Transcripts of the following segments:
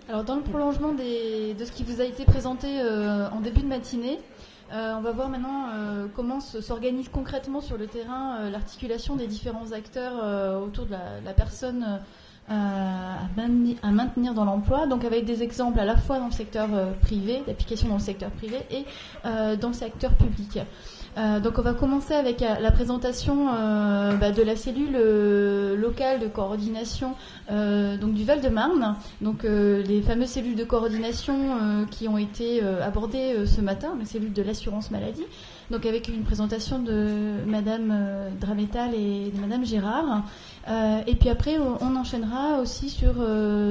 Alors, dans le prolongement de ce qui vous a été présenté en début de matinée, on va voir maintenant comment s'organise concrètement sur le terrain l'articulation des différents acteurs autour de la personne à maintenir dans l'emploi, donc avec des exemples à la fois dans le secteur privé, d'application dans le secteur privé et dans le secteur public. Donc on va commencer avec la présentation de la cellule locale de coordination donc du Val-de-Marne, donc les fameuses cellules de coordination qui ont été abordées ce matin, les cellules de l'assurance maladie, donc avec une présentation de Madame Dramétal et de Madame Gérard. Et puis après, on enchaînera aussi sur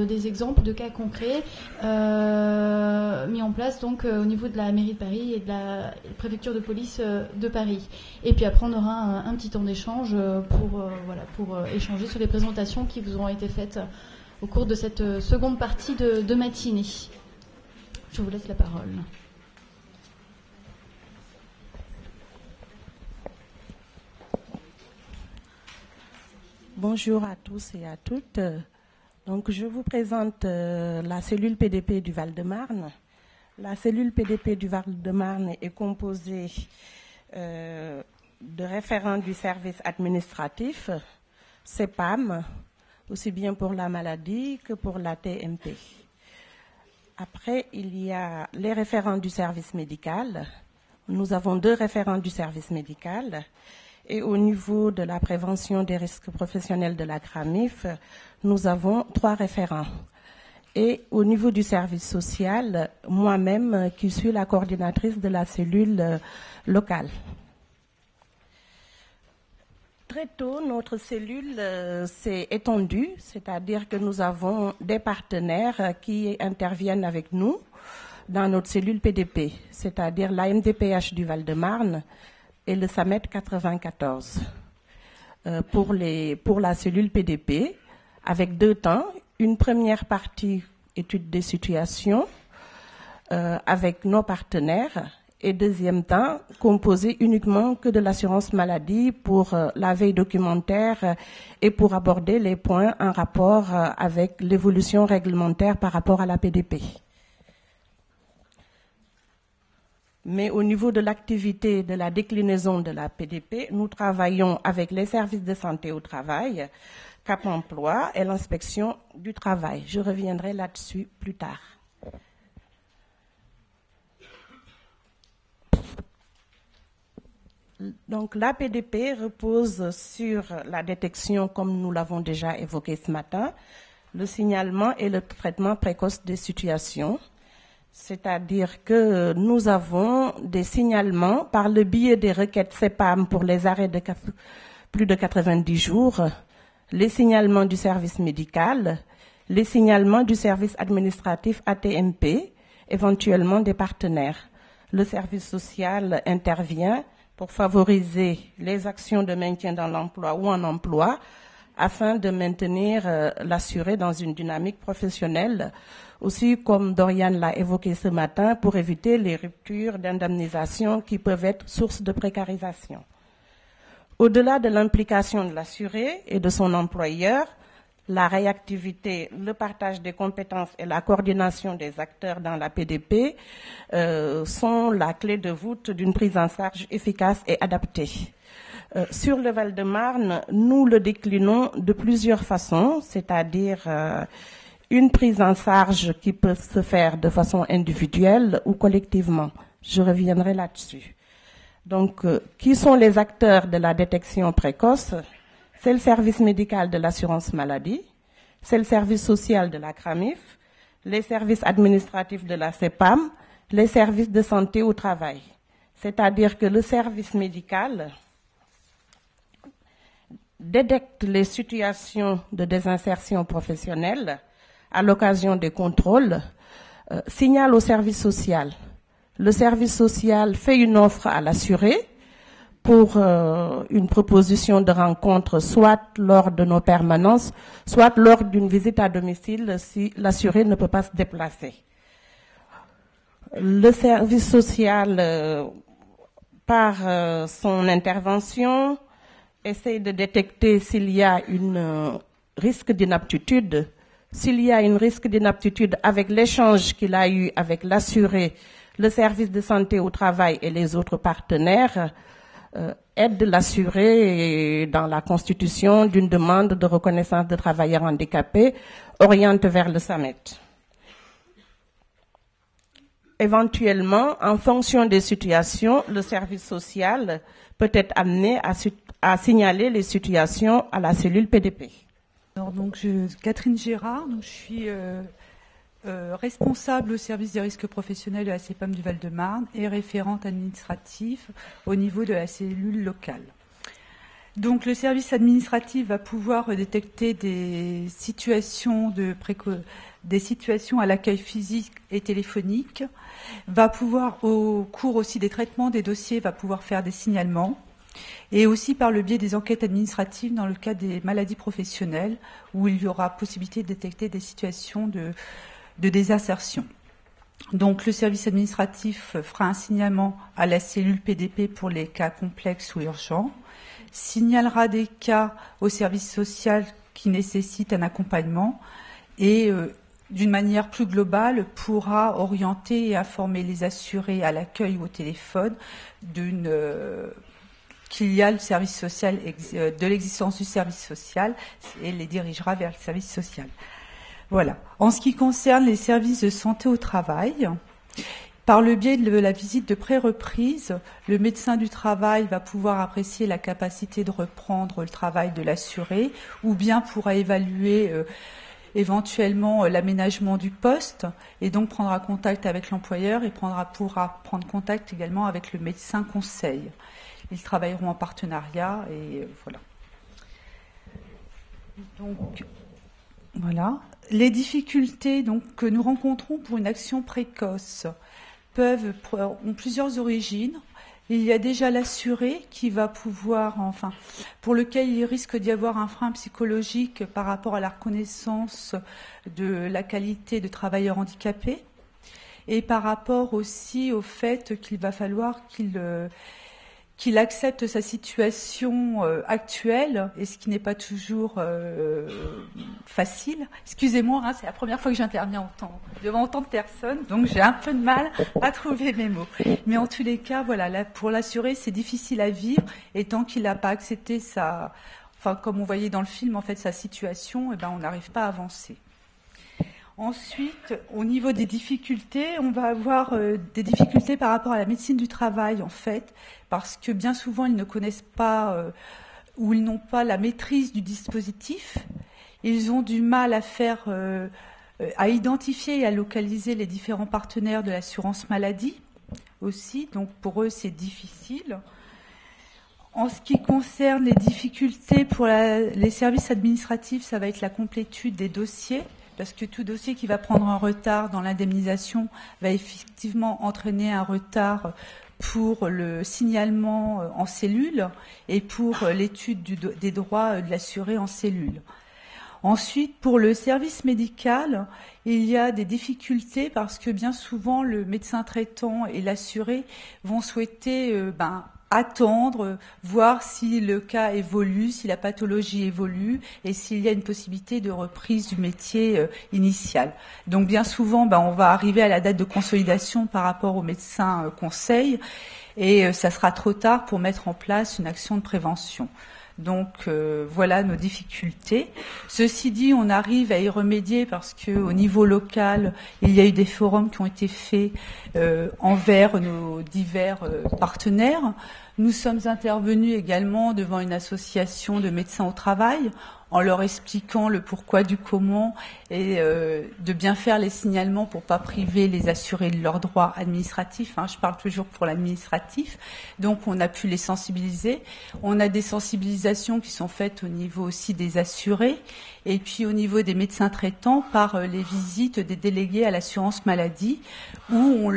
des exemples de cas concrets mis en place donc au niveau de la mairie de Paris et de la préfecture de police de Paris. Et puis après, on aura un petit temps d'échange pour échanger sur les présentations qui vous auront été faites au cours de cette seconde partie de matinée. Je vous laisse la parole. Bonjour à tous et à toutes. Donc, je vous présente la cellule PDP du Val-de-Marne. La cellule PDP du Val-de-Marne est composée de référents du service administratif, CEPAM, aussi bien pour la maladie que pour la TMP. Après, il y a les référents du service médical. Nous avons 2 référents du service médical. Et au niveau de la prévention des risques professionnels de la CRAMIF, nous avons 3 référents. Et au niveau du service social, moi-même qui suis la coordinatrice de la cellule locale. Très tôt, notre cellule s'est étendue, c'est-à-dire que nous avons des partenaires qui interviennent avec nous dans notre cellule PDP, c'est-à-dire l'AMDPH du Val-de-Marne, et le SAMET 94 pour la cellule PDP, avec 2 temps. Une première partie, étude des situations, avec nos partenaires, et deuxième temps, composé uniquement que de l'assurance maladie pour la veille documentaire et pour aborder les points en rapport avec l'évolution réglementaire par rapport à la PDP. Mais au niveau de l'activité de la déclinaison de la PDP, nous travaillons avec les services de santé au travail, Cap Emploi et l'inspection du travail. Je reviendrai là-dessus plus tard. Donc la PDP repose sur la détection, comme nous l'avons déjà évoqué ce matin, le signalement et le traitement précoce des situations. C'est-à-dire que nous avons des signalements par le biais des requêtes CEPAM pour les arrêts de plus de 90 jours, les signalements du service médical, les signalements du service administratif ATMP, éventuellement des partenaires. Le service social intervient pour favoriser les actions de maintien dans l'emploi ou en emploi afin de maintenir l'assuré dans une dynamique professionnelle, aussi comme Dorian l'a évoqué ce matin, pour éviter les ruptures d'indemnisation qui peuvent être source de précarisation. Au-delà de l'implication de l'assuré et de son employeur, la réactivité, le partage des compétences et la coordination des acteurs dans la PDP sont la clé de voûte d'une prise en charge efficace et adaptée. Sur le Val-de-Marne, nous le déclinons de plusieurs façons, c'est-à-dire une prise en charge qui peut se faire de façon individuelle ou collectivement. Je reviendrai là-dessus. Donc, qui sont les acteurs de la détection précoce? C'est le service médical de l'assurance maladie, c'est le service social de la CRAMIF, les services administratifs de la CEPAM, les services de santé au travail. C'est-à-dire que le service médical détecte les situations de désinsertion professionnelle à l'occasion des contrôles, signale au service social. Le service social fait une offre à l'assuré pour une proposition de rencontre, soit lors de nos permanences, soit lors d'une visite à domicile si l'assuré ne peut pas se déplacer. Le service social, par son intervention, essaie de détecter s'il y a un risque d'inaptitude s'il y a un risque d'inaptitude avec l'échange qu'il a eu avec l'assuré, le service de santé au travail et les autres partenaires, aide l'assuré dans la constitution d'une demande de reconnaissance de travailleurs handicapés, oriente vers le SAMET. Éventuellement, en fonction des situations, le service social peut être amené à signaler les situations à la cellule PDP. Alors, donc, Catherine Gérard, donc, je suis responsable au service des risques professionnels de la CEPAM du Val-de-Marne et référente administrative au niveau de la cellule locale. Donc le service administratif va pouvoir détecter des situations à l'accueil physique et téléphonique, va pouvoir, au cours aussi des traitements des dossiers, va pouvoir faire des signalements, et aussi par le biais des enquêtes administratives dans le cas des maladies professionnelles, où il y aura possibilité de détecter des situations de désinsertion. Donc le service administratif fera un signalement à la cellule PDP pour les cas complexes ou urgents, signalera des cas au service social qui nécessitent un accompagnement et d'une manière plus globale pourra orienter et informer les assurés à l'accueil ou au téléphone qu'il y a le service social, de l'existence du service social et les dirigera vers le service social. Voilà. En ce qui concerne les services de santé au travail, par le biais de la visite de pré-reprise, le médecin du travail va pouvoir apprécier la capacité de reprendre le travail de l'assuré ou bien pourra évaluer éventuellement l'aménagement du poste et donc prendra contact avec l'employeur et pourra prendre contact également avec le médecin conseil. Ils travailleront en partenariat et voilà. Donc, voilà. Les difficultés donc, que nous rencontrons pour une action précoce ont plusieurs origines. Il y a déjà l'assuré qui va pouvoir, pour lequel il risque d'y avoir un frein psychologique par rapport à la reconnaissance de la qualité de travailleur handicapé et par rapport aussi au fait qu'il va falloir qu'il accepte sa situation actuelle, et ce qui n'est pas toujours facile. Excusez-moi, c'est la première fois que j'interviens devant autant de personnes, donc j'ai un peu de mal à trouver mes mots. Mais en tous les cas, voilà, pour l'assuré, c'est difficile à vivre, et tant qu'il n'a pas accepté comme on voyait dans le film, en fait, sa situation, on n'arrive pas à avancer. Ensuite, au niveau des difficultés, on va avoir des difficultés par rapport à la médecine du travail, en fait, parce que bien souvent, ils ne connaissent pas ou ils n'ont pas la maîtrise du dispositif. Ils ont du mal à identifier et à localiser les différents partenaires de l'assurance maladie aussi. Donc, pour eux, c'est difficile. En ce qui concerne les difficultés pour les services administratifs, ça va être la complétude des dossiers, parce que tout dossier qui va prendre un retard dans l'indemnisation va effectivement entraîner un retard pour le signalement en cellule et pour l'étude des droits de l'assuré en cellule. Ensuite, pour le service médical, il y a des difficultés parce que bien souvent, le médecin traitant et l'assuré vont souhaiter attendre, voir si le cas évolue, si la pathologie évolue et s'il y a une possibilité de reprise du métier initial. Donc bien souvent, on va arriver à la date de consolidation par rapport au médecin conseil et ça sera trop tard pour mettre en place une action de prévention. Donc voilà nos difficultés. Ceci dit, on arrive à y remédier parce qu'au niveau local, il y a eu des forums qui ont été faits envers nos divers partenaires. Nous sommes intervenus également devant une association de médecins au travail en leur expliquant le pourquoi du comment et de bien faire les signalements pour pas priver les assurés de leurs droits administratifs. Je parle toujours pour l'administratif. Donc on a pu les sensibiliser. On a des sensibilisations qui sont faites au niveau aussi des assurés et puis au niveau des médecins traitants par les visites des délégués à l'assurance maladie où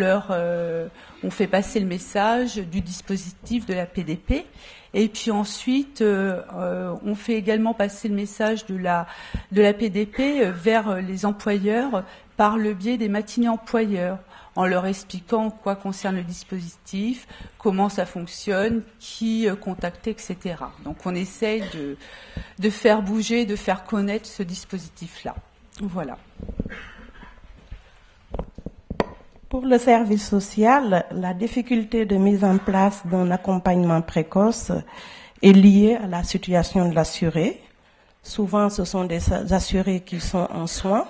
on fait passer le message du dispositif de la PDP. Et puis ensuite, on fait également passer le message de la PDP vers les employeurs par le biais des matinées employeurs, en leur expliquant quoi concerne le dispositif, comment ça fonctionne, qui contacter, etc. Donc on essaye de faire bouger, de faire connaître ce dispositif-là. Voilà. Pour le service social, la difficulté de mise en place d'un accompagnement précoce est liée à la situation de l'assuré. Souvent, ce sont des assurés qui sont en soins.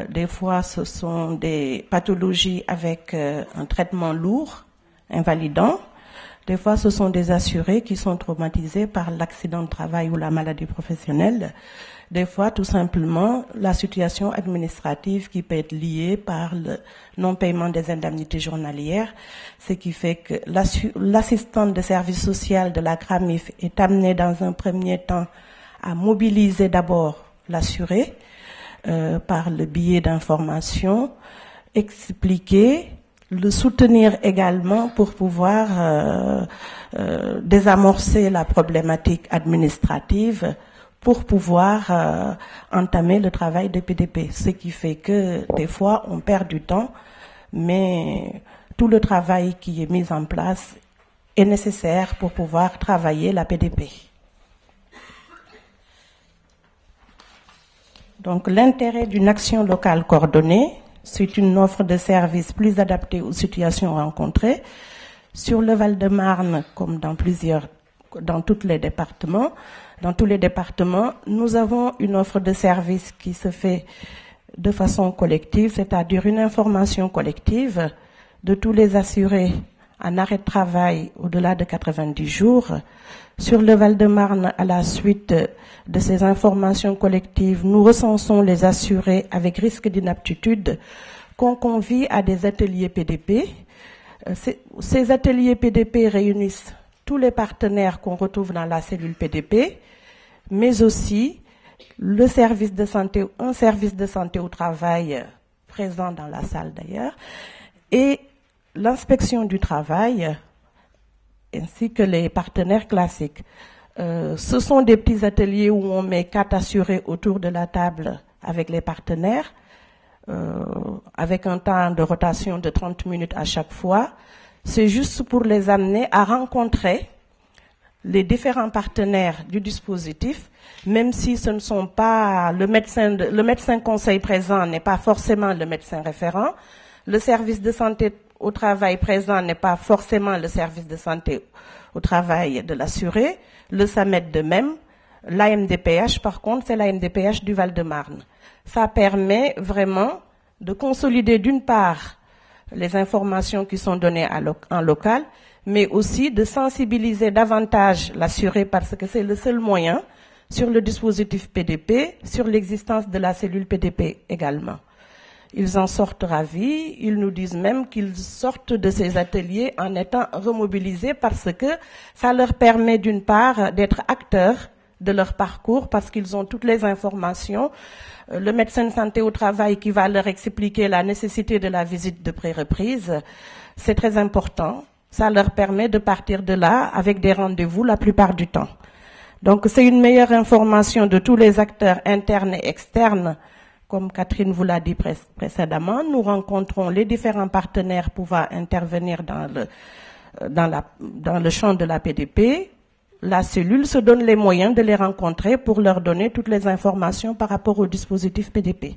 Des fois, ce sont des pathologies avec un traitement lourd, invalidant. Des fois, ce sont des assurés qui sont traumatisés par l'accident de travail ou la maladie professionnelle. Des fois, tout simplement, la situation administrative qui peut être liée par le non-paiement des indemnités journalières, ce qui fait que l'assistante de service social de la CRAMIF est amenée dans un premier temps à mobiliser d'abord l'assuré par le biais d'information, expliquer, le soutenir également pour pouvoir désamorcer la problématique administrative, pour pouvoir entamer le travail des PDP. Ce qui fait que des fois on perd du temps, mais tout le travail qui est mis en place est nécessaire pour pouvoir travailler la PDP. Donc l'intérêt d'une action locale coordonnée, c'est une offre de services plus adaptée aux situations rencontrées. Sur le Val-de-Marne, comme dans tous les départements, nous avons une offre de services qui se fait de façon collective, c'est-à-dire une information collective de tous les assurés en arrêt de travail au-delà de 90 jours. Sur le Val-de-Marne, à la suite de ces informations collectives, nous recensons les assurés avec risque d'inaptitude qu'on convie à des ateliers PDP. Ces ateliers PDP réunissent tous les partenaires qu'on retrouve dans la cellule PDP, mais aussi un service de santé au travail présent dans la salle d'ailleurs, et l'inspection du travail, ainsi que les partenaires classiques. Ce sont des petits ateliers où on met 4 assurés autour de la table avec les partenaires, avec un temps de rotation de 30 minutes à chaque fois. C'est juste pour les amener à rencontrer les différents partenaires du dispositif, même si ce ne sont pas le médecin conseil présent n'est pas forcément le médecin référent, le service de santé au travail présent n'est pas forcément le service de santé au travail de l'assuré, le SAMED de même, l'AMDPH par contre c'est l'AMDPH du Val-de-Marne. Ça permet vraiment de consolider d'une part les informations qui sont données en local, mais aussi de sensibiliser davantage l'assuré parce que c'est le seul moyen sur le dispositif PDP, sur l'existence de la cellule PDP également. Ils en sortent ravis, ils nous disent même qu'ils sortent de ces ateliers en étant remobilisés parce que ça leur permet d'une part d'être acteurs de leur parcours parce qu'ils ont toutes les informations. Le médecin de santé au travail qui va leur expliquer la nécessité de la visite de pré-reprise, c'est très important. Ça leur permet de partir de là avec des rendez-vous la plupart du temps. Donc c'est une meilleure information de tous les acteurs internes et externes. Comme Catherine vous l'a dit précédemment, nous rencontrons les différents partenaires pouvant intervenir dans le champ de la PDP. La cellule se donne les moyens de les rencontrer pour leur donner toutes les informations par rapport au dispositif PDP.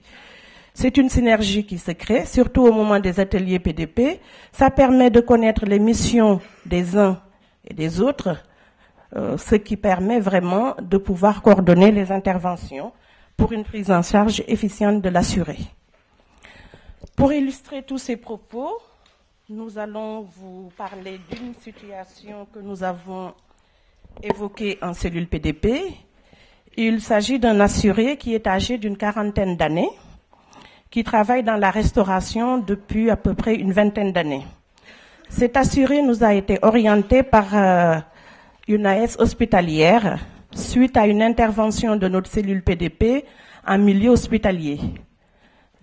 C'est une synergie qui se crée, surtout au moment des ateliers PDP. Ça permet de connaître les missions des uns et des autres, ce qui permet vraiment de pouvoir coordonner les interventions pour une prise en charge efficiente de l'assuré. Pour illustrer tous ces propos, nous allons vous parler d'une situation que nous avons évoquée en cellule PDP. Il s'agit d'un assuré qui est âgé d'une 40aine d'années, qui travaille dans la restauration depuis à peu près une 20aine d'années. Cet assuré nous a été orienté par une AS hospitalière suite à une intervention de notre cellule PDP en milieu hospitalier.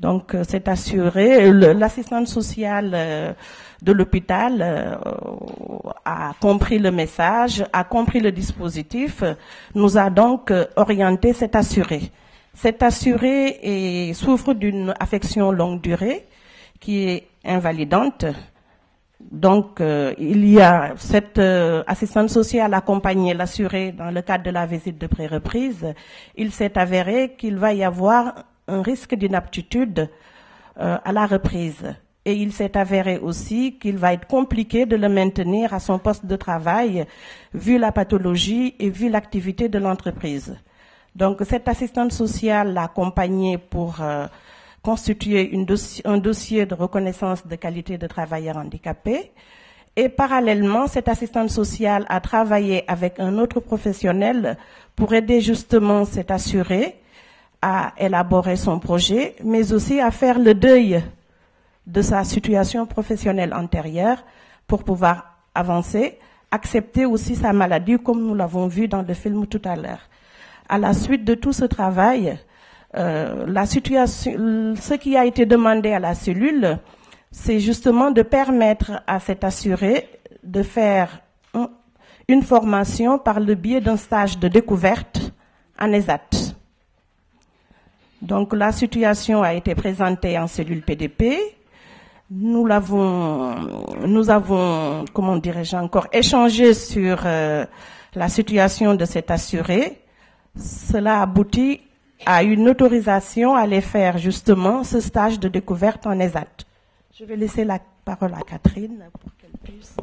Donc, cet assuré, l'assistante sociale de l'hôpital a compris le message, a compris le dispositif, nous a donc orienté cet assuré. Cet assuré souffre d'une affection longue durée qui est invalidante. Donc, il y a cette assistante sociale accompagné l'assuré dans le cadre de la visite de pré-reprise. Il s'est avéré qu'il va y avoir un risque d'inaptitude à la reprise. Et il s'est avéré aussi qu'il va être compliqué de le maintenir à son poste de travail, vu la pathologie et vu l'activité de l'entreprise. Donc, cette assistante sociale l'a accompagné pour constituer un dossier de reconnaissance de qualité de travailleur handicapé. Et parallèlement, cette assistante sociale a travaillé avec un autre professionnel pour aider justement cet assuré à élaborer son projet, mais aussi à faire le deuil de sa situation professionnelle antérieure pour pouvoir avancer, accepter aussi sa maladie comme nous l'avons vu dans le film tout à l'heure. À la suite de tout ce travail, ce qui a été demandé à la cellule, c'est justement de permettre à cet assuré de faire une formation par le biais d'un stage de découverte en ESAT. Donc la situation a été présentée en cellule PDP. Nous avons, comment dirais-je encore, échangé sur la situation de cet assuré. Cela aboutit à une autorisation à aller faire justement ce stage de découverte en ESAT. Je vais laisser la parole à Catherine pour qu'elle puisse.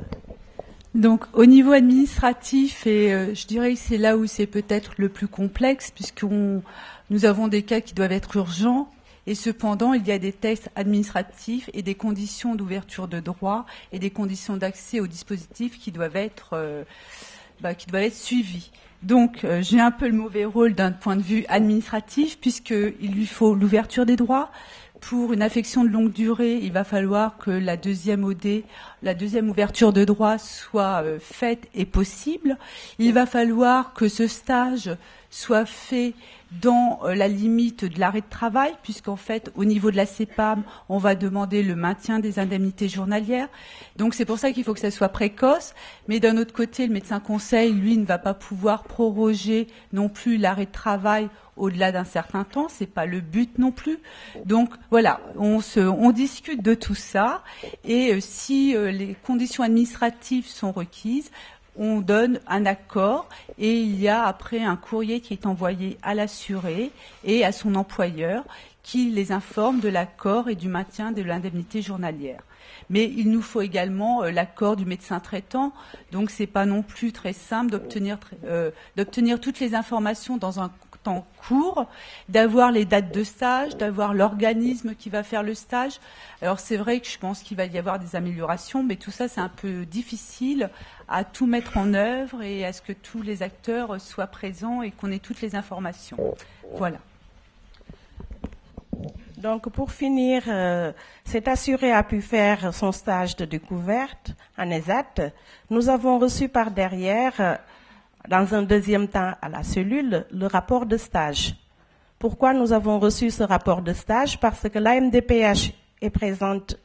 Donc, au niveau administratif, et je dirais que c'est là où c'est peut-être le plus complexe, nous avons des cas qui doivent être urgents, et cependant, il y a des tests administratifs et des conditions d'ouverture de droit et des conditions d'accès au dispositif qui doivent être suivies. Donc, j'ai un peu le mauvais rôle d'un point de vue administratif, puisqu'il lui faut l'ouverture des droits. Pour une affection de longue durée, il va falloir que la deuxième OD, la deuxième ouverture de droit soit faite et possible. Il va falloir que ce stage soit fait dans la limite de l'arrêt de travail, puisqu'en fait, au niveau de la CEPAM, on va demander le maintien des indemnités journalières. Donc c'est pour ça qu'il faut que ça soit précoce. Mais d'un autre côté, le médecin conseil, lui, ne va pas pouvoir proroger non plus l'arrêt de travail au-delà d'un certain temps, c'est pas le but non plus. Donc voilà, on discute de tout ça, et si les conditions administratives sont requises, on donne un accord, et il y a après un courrier qui est envoyé à l'assuré et à son employeur qui les informe de l'accord et du maintien de l'indemnité journalière. Mais il nous faut également l'accord du médecin traitant, donc c'est pas non plus très simple d'obtenir toutes les informations dans un temps court, d'avoir les dates de stage, d'avoir l'organisme qui va faire le stage. Alors c'est vrai que je pense qu'il va y avoir des améliorations, mais tout ça c'est un peu difficile à tout mettre en œuvre et à ce que tous les acteurs soient présents et qu'on ait toutes les informations. Voilà. Donc pour finir, cet assuré a pu faire son stage de découverte en ESAT. Nous avons reçu par derrière, dans un deuxième temps à la cellule, le rapport de stage. Pourquoi nous avons reçu ce rapport de stage? Parce que la MDPH est présente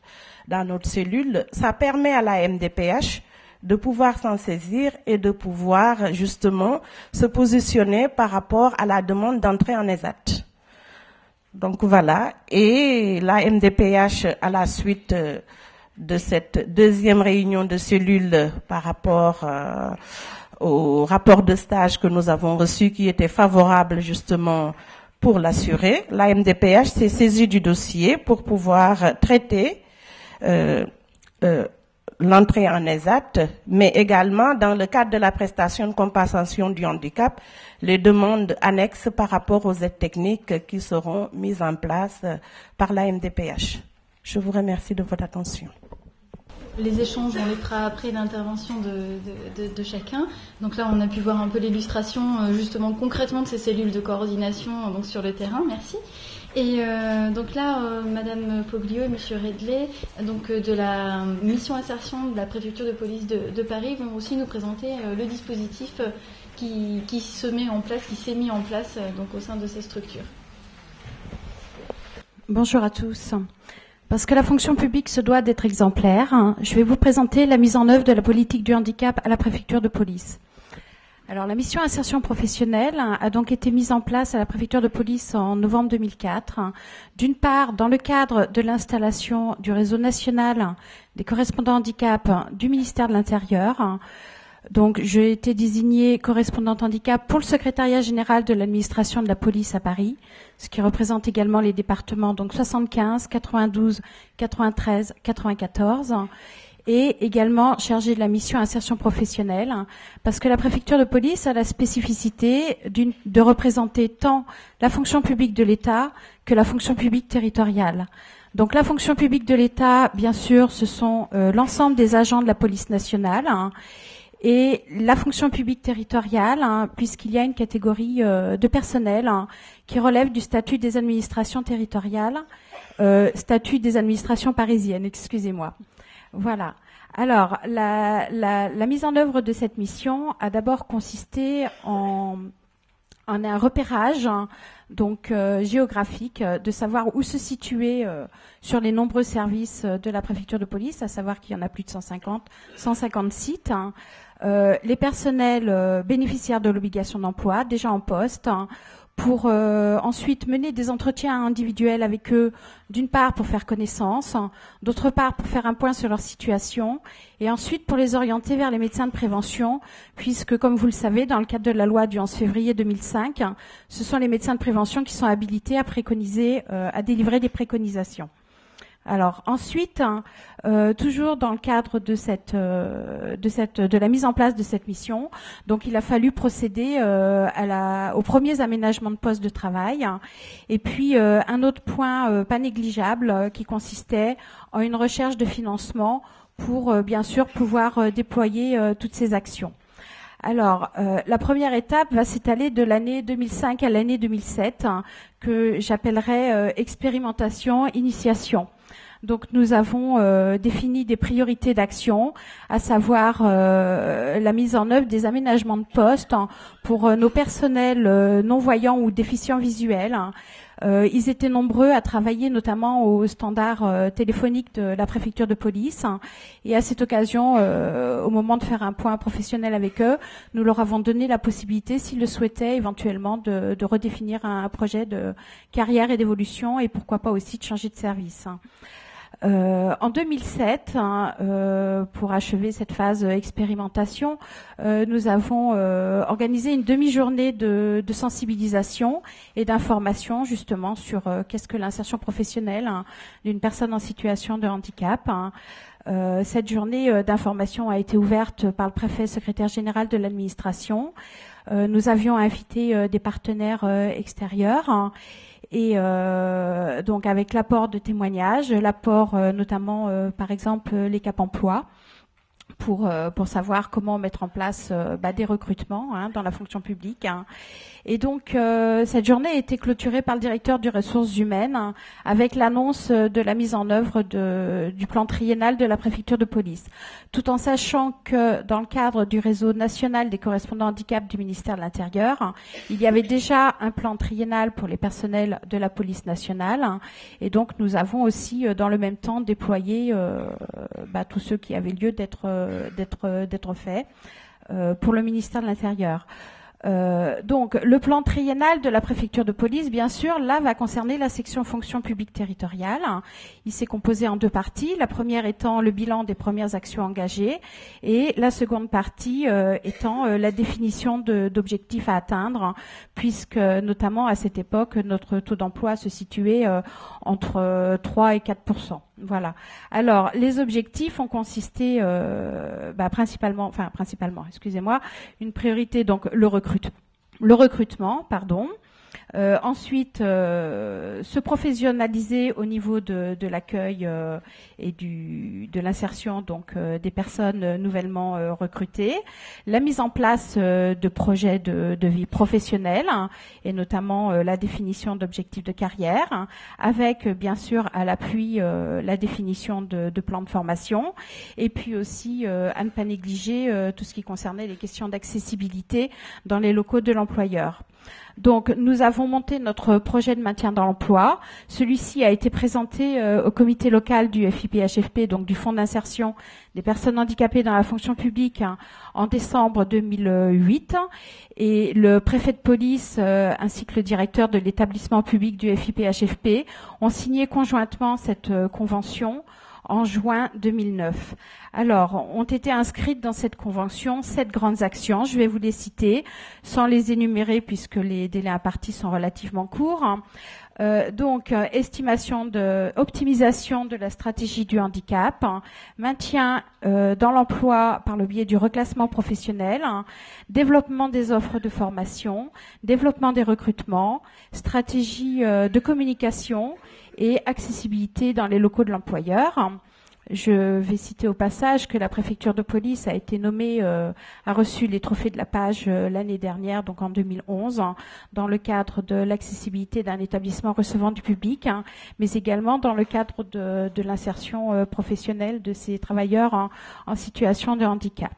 dans notre cellule. Ça permet à la MDPH de pouvoir s'en saisir et de pouvoir justement se positionner par rapport à la demande d'entrée en ESAT. Donc voilà, et la MDPH, à la suite de cette deuxième réunion de cellule par rapport au rapport de stage que nous avons reçu, qui était favorable justement pour l'assuré, la MDPH s'est saisie du dossier pour pouvoir traiter l'entrée en ESAT, mais également dans le cadre de la prestation de compensation du handicap, les demandes annexes par rapport aux aides techniques qui seront mises en place par la MDPH. Je vous remercie de votre attention. Les échanges, on les fera après l'intervention de chacun. Donc là, on a pu voir un peu l'illustration justement concrètement de ces cellules de coordination donc sur le terrain. Merci. Et donc là, Madame Poglio et Monsieur Redley, donc de la mission insertion de la préfecture de police de Paris, vont aussi nous présenter le dispositif qui se met en place, qui s'est mis en place donc au sein de ces structures. Bonjour à tous. Parce que la fonction publique se doit d'être exemplaire, je vais vous présenter la mise en œuvre de la politique du handicap à la préfecture de police. Alors, la mission insertion professionnelle a donc été mise en place à la préfecture de police en novembre 2004. D'une part, dans le cadre de l'installation du réseau national des correspondants handicap du ministère de l'Intérieur, Donc, j'ai été désignée correspondante handicap pour le secrétariat général de l'administration de la police à Paris, ce qui représente également les départements donc 75, 92, 93, 94, et également chargée de la mission insertion professionnelle, parce que la préfecture de police a la spécificité de représenter tant la fonction publique de l'État que la fonction publique territoriale. Donc la fonction publique de l'État, bien sûr, ce sont l'ensemble des agents de la police nationale, et la fonction publique territoriale, puisqu'il y a une catégorie de personnel qui relève du statut des administrations territoriales, statut des administrations parisiennes, excusez-moi. Voilà. Alors, la mise en œuvre de cette mission a d'abord consisté en un repérage donc géographique, de savoir où se situer sur les nombreux services de la préfecture de police, à savoir qu'il y en a plus de 150 sites. Les personnels bénéficiaires de l'obligation d'emploi, déjà en poste, pour ensuite mener des entretiens individuels avec eux, d'une part pour faire connaissance, d'autre part pour faire un point sur leur situation, et ensuite pour les orienter vers les médecins de prévention, puisque, comme vous le savez, dans le cadre de la loi du 11 février 2005, ce sont les médecins de prévention qui sont habilités à préconiser, à délivrer des préconisations. Alors ensuite, toujours dans le cadre de la mise en place de cette mission, donc il a fallu procéder aux premiers aménagements de postes de travail. Et puis un autre point pas négligeable qui consistait en une recherche de financement pour bien sûr pouvoir déployer toutes ces actions. Alors, la première étape va s'étaler de l'année 2005 à l'année 2007, que j'appellerais expérimentation, initiation. Donc nous avons défini des priorités d'action, à savoir la mise en œuvre des aménagements de postes pour nos personnels non-voyants ou déficients visuels. Ils étaient nombreux à travailler notamment au standard téléphonique de la préfecture de police. Et à cette occasion, au moment de faire un point professionnel avec eux, nous leur avons donné la possibilité, s'ils le souhaitaient, éventuellement de redéfinir un projet de carrière et d'évolution, et pourquoi pas aussi de changer de service. En 2007, pour achever cette phase expérimentation, nous avons organisé une demi-journée de sensibilisation et d'information justement sur qu'est-ce que l'insertion professionnelle d'une personne en situation de handicap. Cette journée d'information a été ouverte par le préfet secrétaire général de l'administration. Nous avions invité des partenaires extérieurs. Et donc avec l'apport de témoignages, l'apport notamment par exemple les Cap Emploi pour savoir comment mettre en place des recrutements dans la fonction publique. Et donc cette journée a été clôturée par le directeur des ressources humaines avec l'annonce de la mise en œuvre du plan triennal de la préfecture de police, tout en sachant que dans le cadre du réseau national des correspondants handicap du ministère de l'Intérieur, il y avait déjà un plan triennal pour les personnels de la police nationale, et donc nous avons aussi dans le même temps déployé tous ceux qui avaient lieu d'être faits pour le ministère de l'Intérieur. Donc le plan triennal de la préfecture de police, bien sûr, là va concerner la section fonction publique territoriale. Il s'est composé en deux parties, la première étant le bilan des premières actions engagées et la seconde partie étant la définition d'objectifs à atteindre, puisque notamment à cette époque notre taux d'emploi se situait entre 3 et 4%. Voilà. Alors, les objectifs ont consisté principalement, une priorité, donc le recrutement, pardon. Ensuite, se professionnaliser au niveau de l'accueil et de l'insertion donc des personnes nouvellement recrutées, la mise en place de projets de vie professionnelle et notamment la définition d'objectifs de carrière, avec bien sûr à l'appui la définition de plans de formation, et puis aussi à ne pas négliger tout ce qui concernait les questions d'accessibilité dans les locaux de l'employeur. Donc, nous avons monté notre projet de maintien dans l'emploi. Celui-ci a été présenté au comité local du FIPHFP, donc du Fonds d'insertion des personnes handicapées dans la fonction publique, en décembre 2008. Et le préfet de police ainsi que le directeur de l'établissement public du FIPHFP ont signé conjointement cette convention en juin 2009. Alors, ont été inscrites dans cette convention 7 grandes actions. Je vais vous les citer sans les énumérer puisque les délais impartis sont relativement courts. Optimisation de la stratégie du handicap, maintien dans l'emploi par le biais du reclassement professionnel, développement des offres de formation, développement des recrutements, stratégie de communication et accessibilité dans les locaux de l'employeur. Je vais citer au passage que la préfecture de police a été nommée, a reçu les trophées de la page l'année dernière, donc en 2011, dans le cadre de l'accessibilité d'un établissement recevant du public, mais également dans le cadre de l'insertion professionnelle de ces travailleurs en situation de handicap.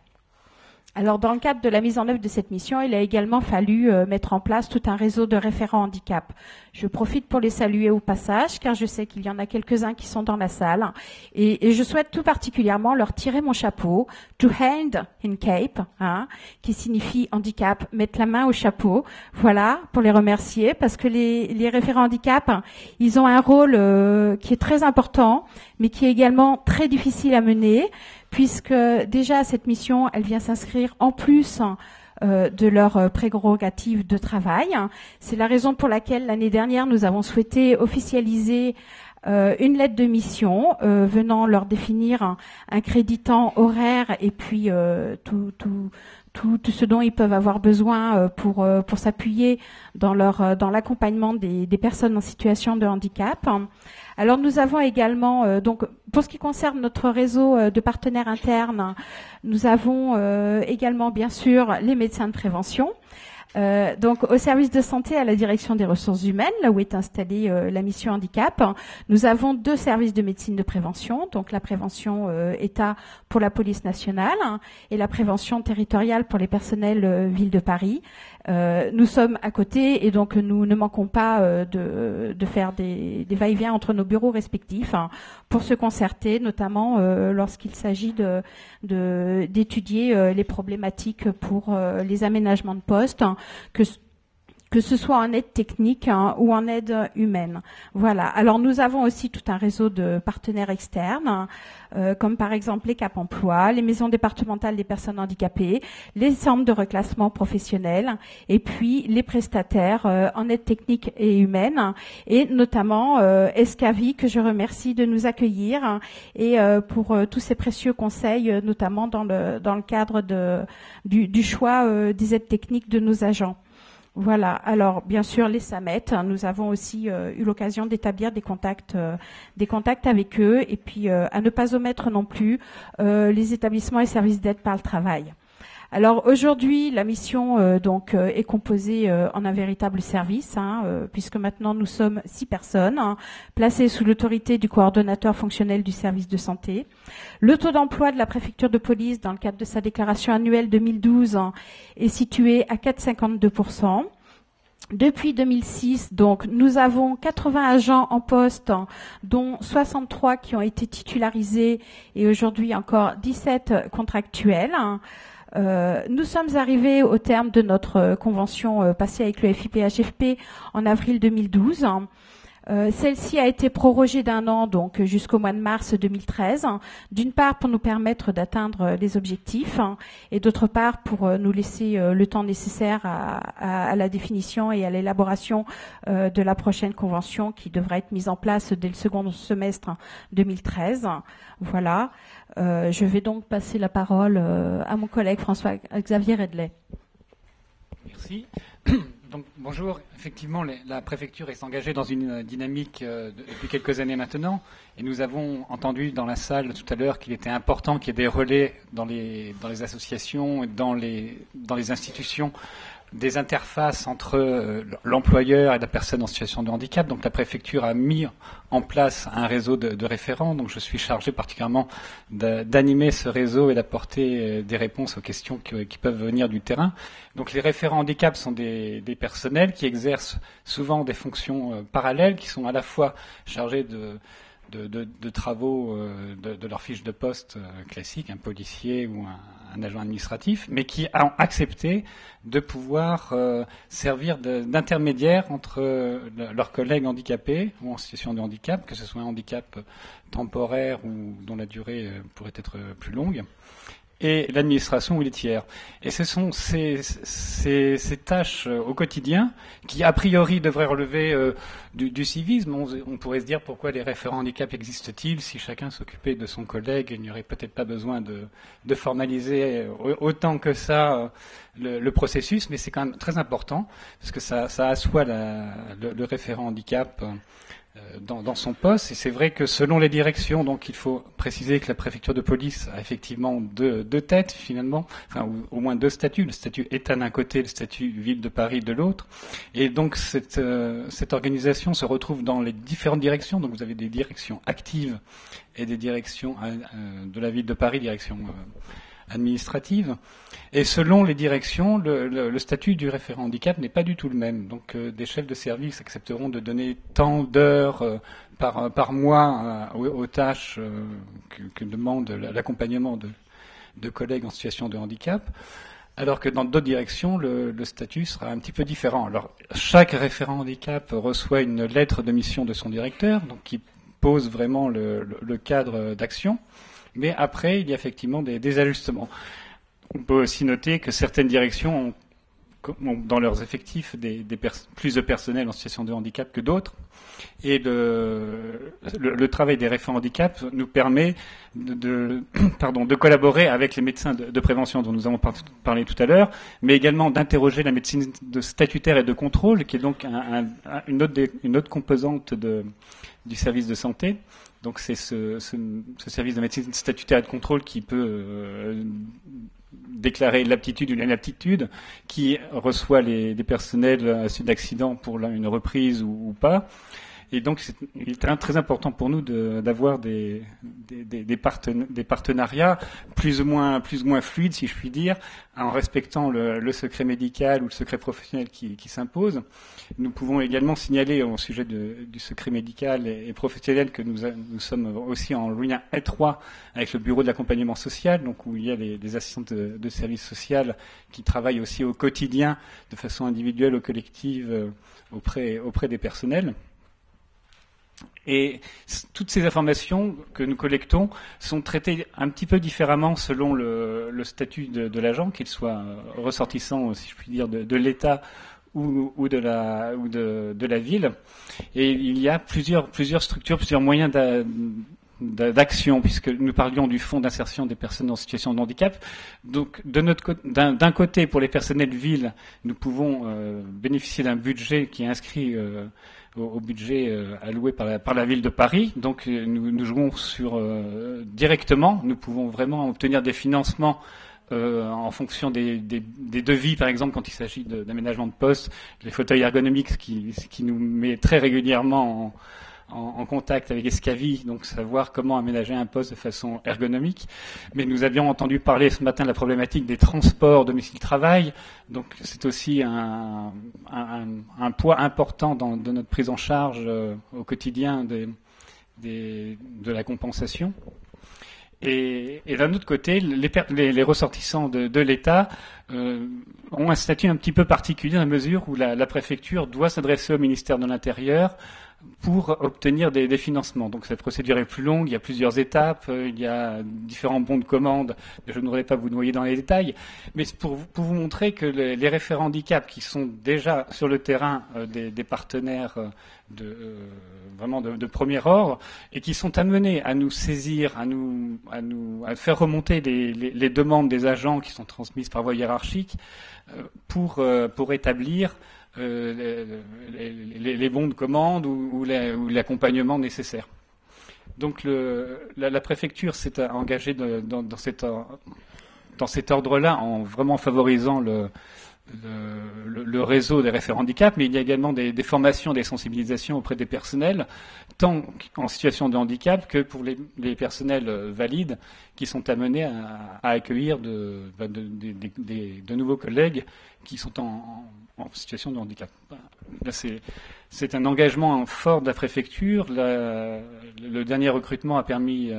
Alors, dans le cadre de la mise en œuvre de cette mission, il a également fallu mettre en place tout un réseau de référents handicap. Je profite pour les saluer au passage, car je sais qu'il y en a quelques-uns qui sont dans la salle. Et je souhaite tout particulièrement leur tirer mon chapeau, to hand in cape, qui signifie handicap, mettre la main au chapeau. Voilà, pour les remercier, parce que les référents handicap, ils ont un rôle qui est très important, mais qui est également très difficile à mener, puisque déjà cette mission, elle vient s'inscrire en plus de leur prérogative de travail. C'est la raison pour laquelle l'année dernière, nous avons souhaité officialiser une lettre de mission venant leur définir un crédit temps horaire et puis tout ce dont ils peuvent avoir besoin pour s'appuyer dans l'accompagnement des personnes en situation de handicap. Alors nous avons également, donc pour ce qui concerne notre réseau de partenaires internes, nous avons également bien sûr les médecins de prévention. Donc au service de santé à la direction des ressources humaines, là où est installée la mission handicap, nous avons 2 services de médecine de prévention, donc la prévention État pour la police nationale et la prévention territoriale pour les personnels ville de Paris. Nous sommes à côté et donc nous ne manquons pas de faire des va-et-vient entre nos bureaux respectifs pour se concerter, notamment lorsqu'il s'agit d'étudier les problématiques pour les aménagements de postes, que ce soit en aide technique ou en aide humaine. Voilà. Alors nous avons aussi tout un réseau de partenaires externes, comme par exemple les Cap Emploi, les maisons départementales des personnes handicapées, les centres de reclassement professionnel, et puis les prestataires en aide technique et humaine, et notamment Escavi, que je remercie de nous accueillir, et pour tous ces précieux conseils, notamment dans le cadre du choix des aides techniques de nos agents. Voilà. Alors, bien sûr, les SAMET, nous avons aussi eu l'occasion d'établir des contacts avec eux, et puis à ne pas omettre non plus les établissements et services d'aide par le travail. Alors aujourd'hui, la mission est composée en un véritable service, puisque maintenant nous sommes 6 personnes placées sous l'autorité du coordonnateur fonctionnel du service de santé. Le taux d'emploi de la préfecture de police dans le cadre de sa déclaration annuelle 2012 est situé à 4,52%. Depuis 2006, donc, nous avons 80 agents en poste, dont 63 qui ont été titularisés et aujourd'hui encore 17 contractuels. Nous sommes arrivés au terme de notre convention passée avec le FIPHFP en avril 2012. Celle-ci a été prorogée d'1 an, donc jusqu'au mois de mars 2013, d'une part pour nous permettre d'atteindre les objectifs et d'autre part pour nous laisser le temps nécessaire à la définition et à l'élaboration de la prochaine convention qui devra être mise en place dès le second semestre 2013. Voilà. Je vais donc passer la parole à mon collègue François-Xavier Redley. Merci. Donc, bonjour. Effectivement, la préfecture est engagée dans une dynamique depuis quelques années maintenant. Et nous avons entendu dans la salle tout à l'heure qu'il était important qu'il y ait des relais dans les associations, dans les institutions, des interfaces entre l'employeur et la personne en situation de handicap. Donc la préfecture a mis en place un réseau de référents. Donc je suis chargé particulièrement d'animer ce réseau et d'apporter des réponses aux questions qui peuvent venir du terrain. Donc les référents handicap sont des personnels qui exercent souvent des fonctions parallèles, qui sont à la fois chargés de travaux de leur fiche de poste classique, un policier ou un agent administratif, mais qui ont accepté de pouvoir servir d'intermédiaire entre leurs collègues handicapés ou en situation de handicap, que ce soit un handicap temporaire ou dont la durée pourrait être plus longue, et l'administration ou les tiers. Et ce sont ces tâches au quotidien qui, a priori, devraient relever du civisme. On pourrait se dire pourquoi les référents handicap existent-ils si chacun s'occupait de son collègue. Il n'y aurait peut-être pas besoin de formaliser autant que ça le processus, mais c'est quand même très important parce que ça assoit le référent handicap dans son poste. Et c'est vrai que selon les directions, donc il faut préciser que la préfecture de police a effectivement deux têtes finalement, enfin ou au moins deux statuts, le statut État d'un côté, le statut Ville de Paris de l'autre. Et donc cette organisation se retrouve dans les différentes directions. Donc vous avez des directions actives et des directions de la Ville de Paris, direction administrative. Et selon les directions, le statut du référent handicap n'est pas du tout le même. Donc des chefs de service accepteront de donner tant d'heures par mois aux tâches que demande l'accompagnement de collègues en situation de handicap, alors que dans d'autres directions, le statut sera un petit peu différent. Alors chaque référent handicap reçoit une lettre de mission de son directeur, donc qui pose vraiment le cadre d'action. Mais après, il y a effectivement des ajustements. On peut aussi noter que certaines directions ont dans leurs effectifs plus de personnel en situation de handicap que d'autres. Et le travail des référents handicap nous permet de collaborer avec les médecins de prévention dont nous avons parlé tout à l'heure, mais également d'interroger la médecine de statutaire et de contrôle, qui est donc une autre composante du service de santé. Donc c'est ce service de médecine statutaire et de contrôle qui peut déclarer l'aptitude ou l'inaptitude, qui reçoit des personnels à suite d'accident pour une reprise ou pas. Et donc, il est très important pour nous d'avoir des partenariats plus ou moins fluides, si je puis dire, en respectant le secret médical ou le secret professionnel qui s'impose. Nous pouvons également signaler au sujet du secret médical et professionnel que nous sommes aussi en lien étroit avec le bureau de l'accompagnement social, donc où il y a des assistantes de services sociaux qui travaillent aussi au quotidien, de façon individuelle ou collective, auprès des personnels. Et toutes ces informations que nous collectons sont traitées un petit peu différemment selon le statut de l'agent, qu'il soit ressortissant, si je puis dire, de l'État ou de la ville. Et il y a plusieurs structures, plusieurs moyens d'action, puisque nous parlions du fonds d'insertion des personnes en situation de handicap. Donc, d'un côté, pour les personnels ville, nous pouvons bénéficier d'un budget qui est inscrit au budget alloué par la ville de Paris. Donc, nous jouons directement. Nous pouvons vraiment obtenir des financements en fonction des devis, par exemple, quand il s'agit d'aménagement de poste, les fauteuils ergonomiques, qui nous met très régulièrement en contact avec Escavi, donc savoir comment aménager un poste de façon ergonomique. Mais nous avions entendu parler ce matin de la problématique des transports domicile-travail, donc c'est aussi un poids important de notre prise en charge au quotidien de la compensation. Et d'un autre côté, les ressortissants de l'État ont un statut un petit peu particulier dans la mesure où la préfecture doit s'adresser au ministère de l'Intérieur pour obtenir des financements. Donc cette procédure est plus longue, il y a plusieurs étapes, il y a différents bons de commande. Je ne voudrais pas vous noyer dans les détails, mais pour vous montrer que les référents handicap qui sont déjà sur le terrain des partenaires vraiment de premier ordre et qui sont amenés à nous saisir, à faire remonter les demandes des agents qui sont transmises par voie hiérarchique pour établir les bons de commande ou l'accompagnement nécessaire. Donc la préfecture s'est engagée dans cet ordre-là en vraiment favorisant le réseau des référents handicap, mais il y a également des formations, des sensibilisations auprès des personnels, tant en situation de handicap que pour les personnels valides qui sont amenés à accueillir de nouveaux collègues qui sont en situation de handicap. Là, c'est un engagement fort de la préfecture. Le dernier recrutement a permis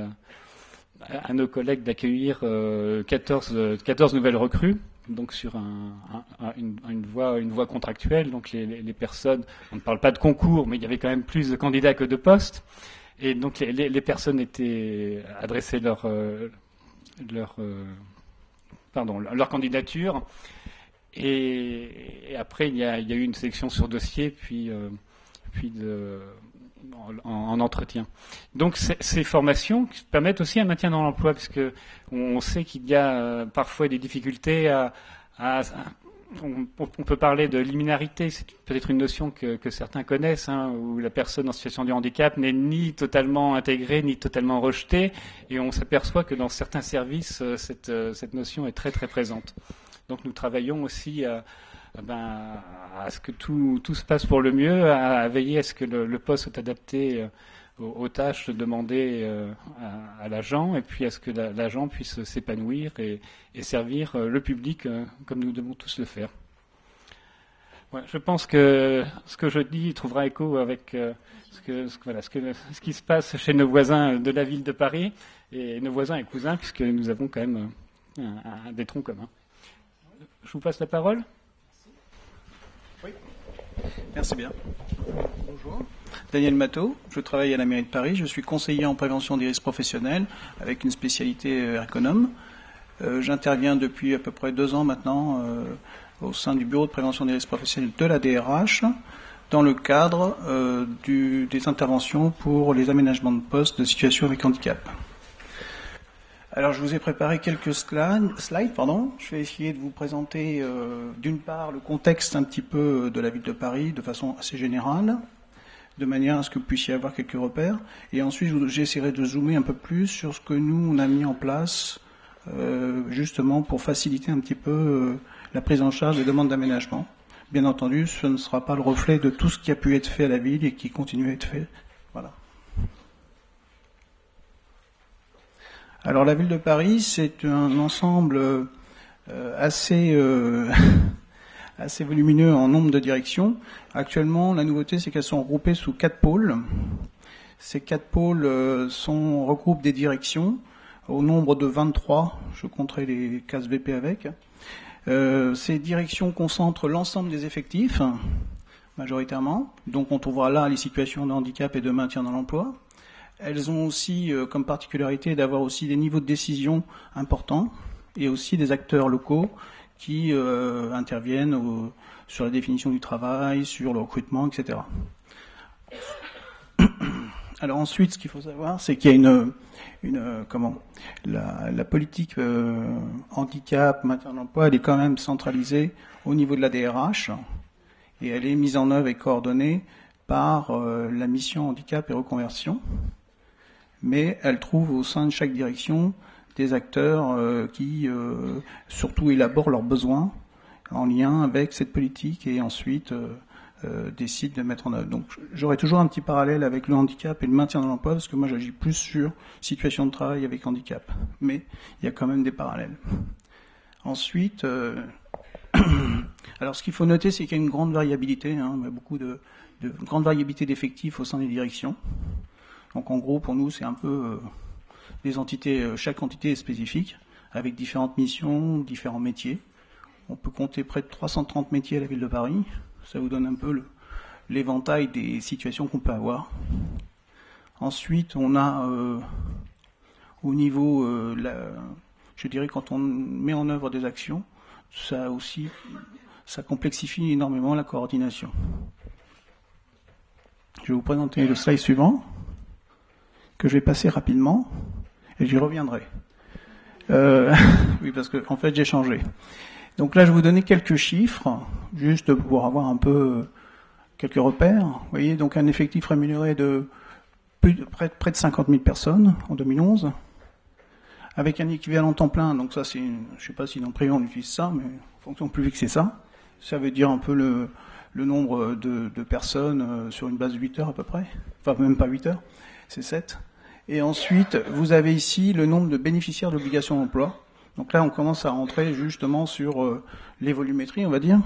à nos collègues d'accueillir 14 nouvelles recrues, donc sur une voie contractuelle. Donc les personnes, on ne parle pas de concours, mais il y avait quand même plus de candidats que de postes. Et donc les personnes étaient adressées leur candidature. Et après, il y a eu une sélection sur dossier, puis en entretien. Donc ces formations permettent aussi un maintien dans l'emploi, puisque on sait qu'il y a parfois des difficultés on peut parler de liminarité, c'est peut-être une notion que certains connaissent, où la personne en situation de handicap n'est ni totalement intégrée, ni totalement rejetée, et on s'aperçoit que dans certains services, cette notion est très très présente. Donc nous travaillons aussi à ce que tout se passe pour le mieux, à veiller à ce que le poste soit adapté aux tâches demandées à l'agent, et puis à ce que l'agent puisse s'épanouir et servir le public comme nous devons tous le faire. Ouais, je pense que ce que je dis trouvera écho avec ce qui se passe chez nos voisins de la ville de Paris, et nos voisins et cousins, puisque nous avons quand même des troncs communs. Je vous passe la parole. Oui. Merci bien. Bonjour. Daniel Matteau, je travaille à la mairie de Paris. Je suis conseiller en prévention des risques professionnels avec une spécialité ergonome. J'interviens depuis à peu près 2 ans maintenant au sein du bureau de prévention des risques professionnels de la DRH dans le cadre des interventions pour les aménagements de postes de situation avec handicap. Alors, je vous ai préparé quelques slides. Je vais essayer de vous présenter, d'une part, le contexte un petit peu de la ville de Paris de façon assez générale, de manière à ce que vous puissiez avoir quelques repères. Et ensuite, j'essaierai de zoomer un peu plus sur ce que nous, on a mis en place, justement pour faciliter un petit peu la prise en charge des demandes d'aménagement. Bien entendu, ce ne sera pas le reflet de tout ce qui a pu être fait à la ville et qui continue à être fait. Voilà. Alors la ville de Paris, c'est un ensemble assez volumineux en nombre de directions. Actuellement, la nouveauté, c'est qu'elles sont regroupées sous 4 pôles. Ces 4 pôles regroupent des directions au nombre de 23. Je compterai les cases VP avec. Ces directions concentrent l'ensemble des effectifs, majoritairement. Donc on trouvera là les situations de handicap et de maintien dans l'emploi. Elles ont aussi comme particularité d'avoir aussi des niveaux de décision importants et aussi des acteurs locaux qui interviennent sur la définition du travail, sur le recrutement, etc. Alors ensuite, ce qu'il faut savoir, c'est qu'il y a la politique handicap, maintien de l'emploi, elle est quand même centralisée au niveau de la DRH et elle est mise en œuvre et coordonnée par la mission handicap et reconversion. Mais elle trouve au sein de chaque direction des acteurs qui surtout élaborent leurs besoins en lien avec cette politique et ensuite décident de mettre en œuvre. Donc j'aurai toujours un petit parallèle avec le handicap et le maintien dans l'emploi parce que moi j'agis plus sur situation de travail avec handicap. Mais il y a quand même des parallèles. Ensuite, alors ce qu'il faut noter, c'est qu'il y a une grande variabilité, il y a beaucoup de grande variabilité d'effectifs au sein des directions. Donc en gros, pour nous, c'est un peu des entités, chaque entité est spécifique, avec différentes missions, différents métiers. On peut compter près de 330 métiers à la ville de Paris. Ça vous donne un peu l'éventail des situations qu'on peut avoir. Ensuite, on a au niveau, je dirais, quand on met en œuvre des actions, ça complexifie énormément la coordination. Je vais vous présenter le slide suivant, que je vais passer rapidement, et j'y reviendrai. Oui, parce que en fait, j'ai changé. Donc là, je vais vous donner quelques chiffres, juste pour avoir un peu quelques repères. Vous voyez, donc un effectif rémunéré de près de 50 000 personnes en 2011, avec un équivalent temps plein. Donc ça, je ne sais pas si dans le privé on utilise ça, mais en fonction publique, c'est ça. Ça veut dire un peu le nombre de personnes sur une base de 8 heures à peu près. Enfin, même pas 8 heures, c'est 7. Et ensuite, vous avez ici le nombre de bénéficiaires d'obligations d'emploi. Donc là, on commence à rentrer justement sur les volumétries, on va dire.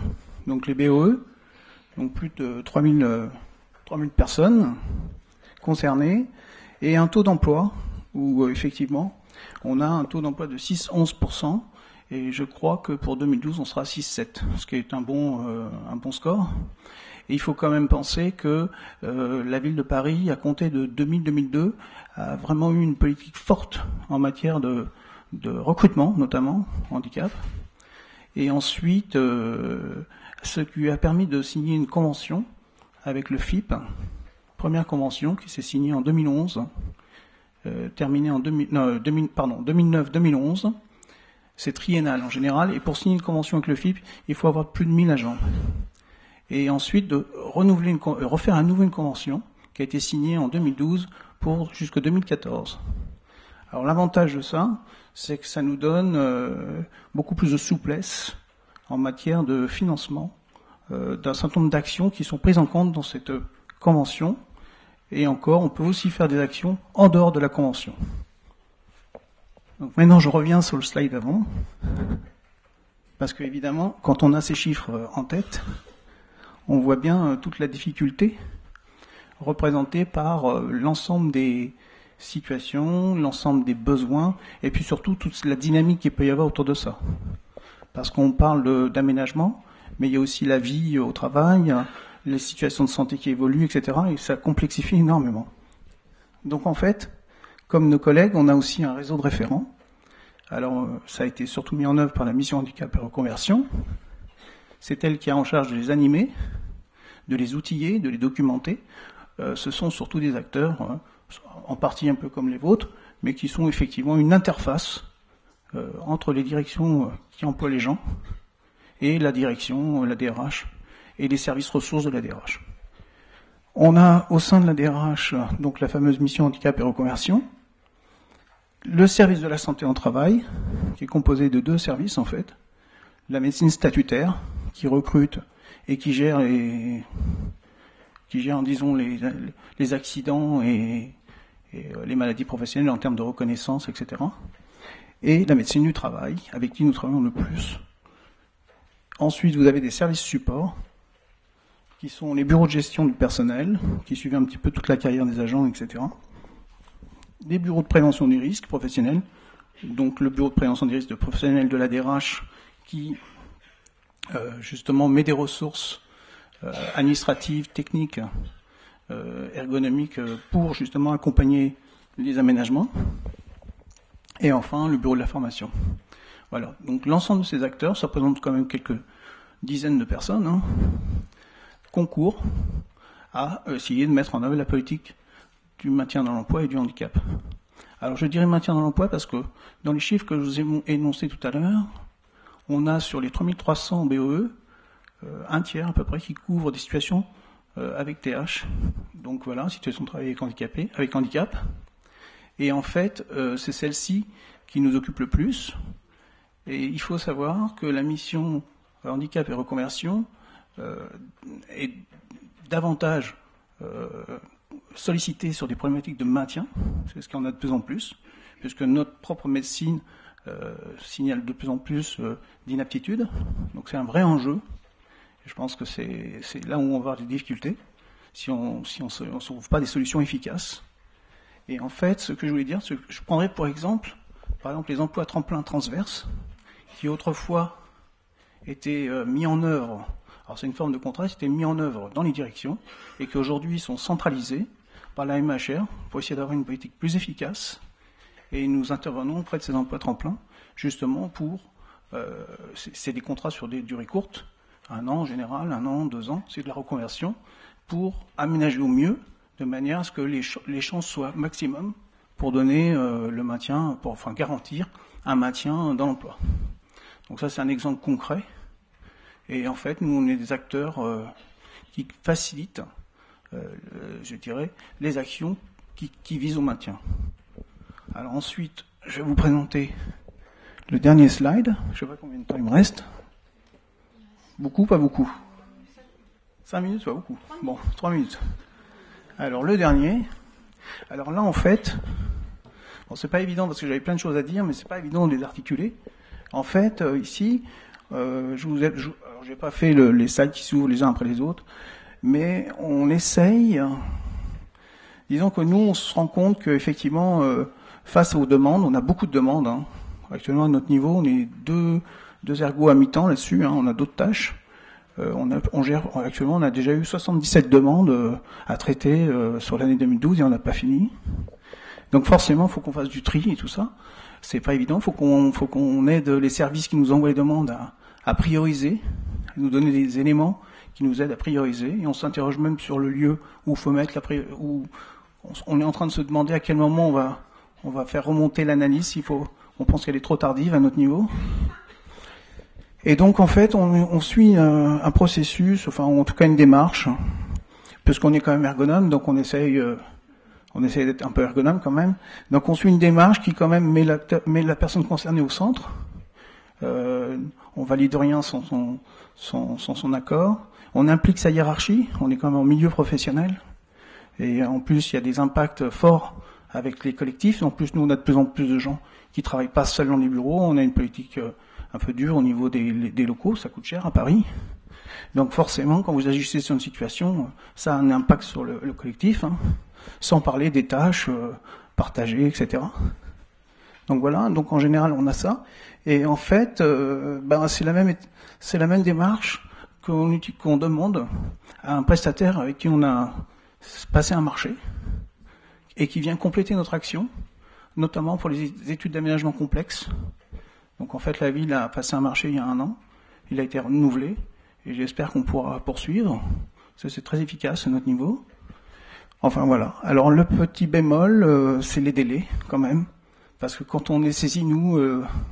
Donc les BOE, donc plus de 3000 personnes concernées, et un taux d'emploi où effectivement, On a un taux d'emploi de 6,11%, et je crois que pour 2012, on sera à 6,7%, ce qui est un bon score. Et il faut quand même penser que la ville de Paris, à compter de 2000-2002, a vraiment eu une politique forte en matière de recrutement, notamment, handicap. Et ensuite, ce qui lui a permis de signer une convention avec le FIP, première convention qui s'est signée en 2011, terminée en 2009-2011. C'est triennal en général, et pour signer une convention avec le FIP, il faut avoir plus de 1000 agents. Et ensuite de refaire à nouveau une convention qui a été signée en 2012 pour jusqu'en 2014. Alors l'avantage de ça, c'est que ça nous donne beaucoup plus de souplesse en matière de financement d'un certain nombre d'actions qui sont prises en compte dans cette convention. Et encore, on peut aussi faire des actions en dehors de la convention. Donc maintenant, je reviens sur le slide d'avant, parce que évidemment, quand on a ces chiffres en tête, on voit bien toute la difficulté représentée par l'ensemble des situations, l'ensemble des besoins, et puis surtout toute la dynamique qu'il peut y avoir autour de ça. Parce qu'on parle d'aménagement, mais il y a aussi la vie au travail, les situations de santé qui évoluent, etc., et ça complexifie énormément. Donc en fait, comme nos collègues, on a aussi un réseau de référents. Alors, ça a été surtout mis en œuvre par la mission handicap et reconversion. C'est elle qui a en charge de les animer, de les outiller, de les documenter. Ce sont surtout des acteurs, en partie un peu comme les vôtres, mais qui sont effectivement une interface entre les directions qui emploient les gens et la direction, la DRH, et les services ressources de la DRH. On a au sein de la DRH donc la fameuse mission handicap et reconversion, le service de la santé au travail, qui est composé de 2 services en fait, la médecine statutaire, qui recrute et qui gère disons les accidents et les maladies professionnelles en termes de reconnaissance, etc. Et la médecine du travail, avec qui nous travaillons le plus. Ensuite, vous avez des services supports, qui sont les bureaux de gestion du personnel, qui suivent un petit peu toute la carrière des agents, etc. Des bureaux de prévention des risques professionnels, donc le bureau de prévention des risques professionnels de la DRH, qui justement met des ressources administratives, techniques, ergonomiques, pour justement accompagner les aménagements. Et enfin, le bureau de la formation. Voilà. Donc l'ensemble de ces acteurs, ça représente quand même quelques dizaines de personnes, concourent à essayer de mettre en œuvre la politique du maintien dans l'emploi et du handicap. Alors je dirais maintien dans l'emploi parce que dans les chiffres que je vous ai énoncés tout à l'heure, on a sur les 3300 BOE, un tiers à peu près qui couvre des situations avec TH. Donc voilà, situation de travail avec handicap. Et en fait, c'est celle-ci qui nous occupe le plus. Et il faut savoir que la mission handicap et reconversion est davantage sollicitée sur des problématiques de maintien, c'est ce qu'il y en a de plus en plus, puisque notre propre médecine signale de plus en plus d'inaptitude. Donc c'est un vrai enjeu. Et je pense que c'est là où on va avoir des difficultés, si on ne trouve pas des solutions efficaces. Et en fait, ce que je voulais dire, c'est que je prendrais pour exemple, les emplois à tremplin transverse, qui autrefois étaient mis en œuvre, alors c'est une forme de contrat, c'était mis en œuvre dans les directions, et qui aujourd'hui sont centralisés par la MHR pour essayer d'avoir une politique plus efficace. Et nous intervenons auprès de ces emplois tremplins, justement pour, c'est des contrats sur des durées courtes, 1 an en général, 1 an, 2 ans, c'est de la reconversion, pour aménager au mieux, de manière à ce que les chances soient maximum pour donner le maintien, garantir un maintien dans l'emploi. Donc ça, c'est un exemple concret. Et en fait, nous, on est des acteurs qui facilitent, je dirais, les actions qui visent au maintien. Alors ensuite, je vais vous présenter le dernier slide. Je ne sais pas combien de temps il me reste. Beaucoup, pas beaucoup. 5 minutes, pas beaucoup. Bon, 3 minutes. Alors le dernier. Alors là, en fait, bon, c'est pas évident parce que j'avais plein de choses à dire, mais c'est pas évident de les articuler. En fait, ici, je n'ai pas fait les slides qui s'ouvrent les uns après les autres, mais on essaye. Disons que nous, on se rend compte qu'effectivement, face aux demandes, on a beaucoup de demandes. Hein. Actuellement, à notre niveau, on est deux ergots à mi-temps là-dessus. Hein. On a d'autres tâches. Actuellement, on a déjà eu 77 demandes à traiter sur l'année 2012 et on n'a pas fini. Donc forcément, il faut qu'on fasse du tri et tout ça. C'est pas évident. Faut qu'on aide les services qui nous envoient les demandes à prioriser, à nous donner des éléments qui nous aident à prioriser. Et on s'interroge même sur le lieu où il faut mettre où on est en train de se demander à quel moment on va faire remonter l'analyse. On pense qu'elle est trop tardive à notre niveau. Et donc, en fait, on suit un processus, enfin, en tout cas une démarche, puisqu'on est quand même ergonome, donc on essaye d'être un peu ergonome quand même. Donc, on suit une démarche qui, quand même, met la personne concernée au centre. On valide rien sans son accord. On implique sa hiérarchie. On est quand même en milieu professionnel. Et en plus, il y a des impacts forts avec les collectifs. En plus, nous, on a de plus en plus de gens qui travaillent pas seuls dans les bureaux. On a une politique un peu dur au niveau des locaux, ça coûte cher à Paris. Donc forcément, quand vous agissez sur une situation, ça a un impact sur le collectif, hein, sans parler des tâches partagées, etc. Donc voilà, donc en général on a ça. Et en fait, c'est la même démarche qu'on demande à un prestataire avec qui on a passé un marché et qui vient compléter notre action, notamment pour les études d'aménagement complexes. Donc en fait, la ville a passé un marché il y a 1 an, il a été renouvelé, et j'espère qu'on pourra poursuivre. Ça, c'est très efficace à notre niveau. Enfin voilà. Alors le petit bémol, c'est les délais quand même, parce que quand on est saisi, nous,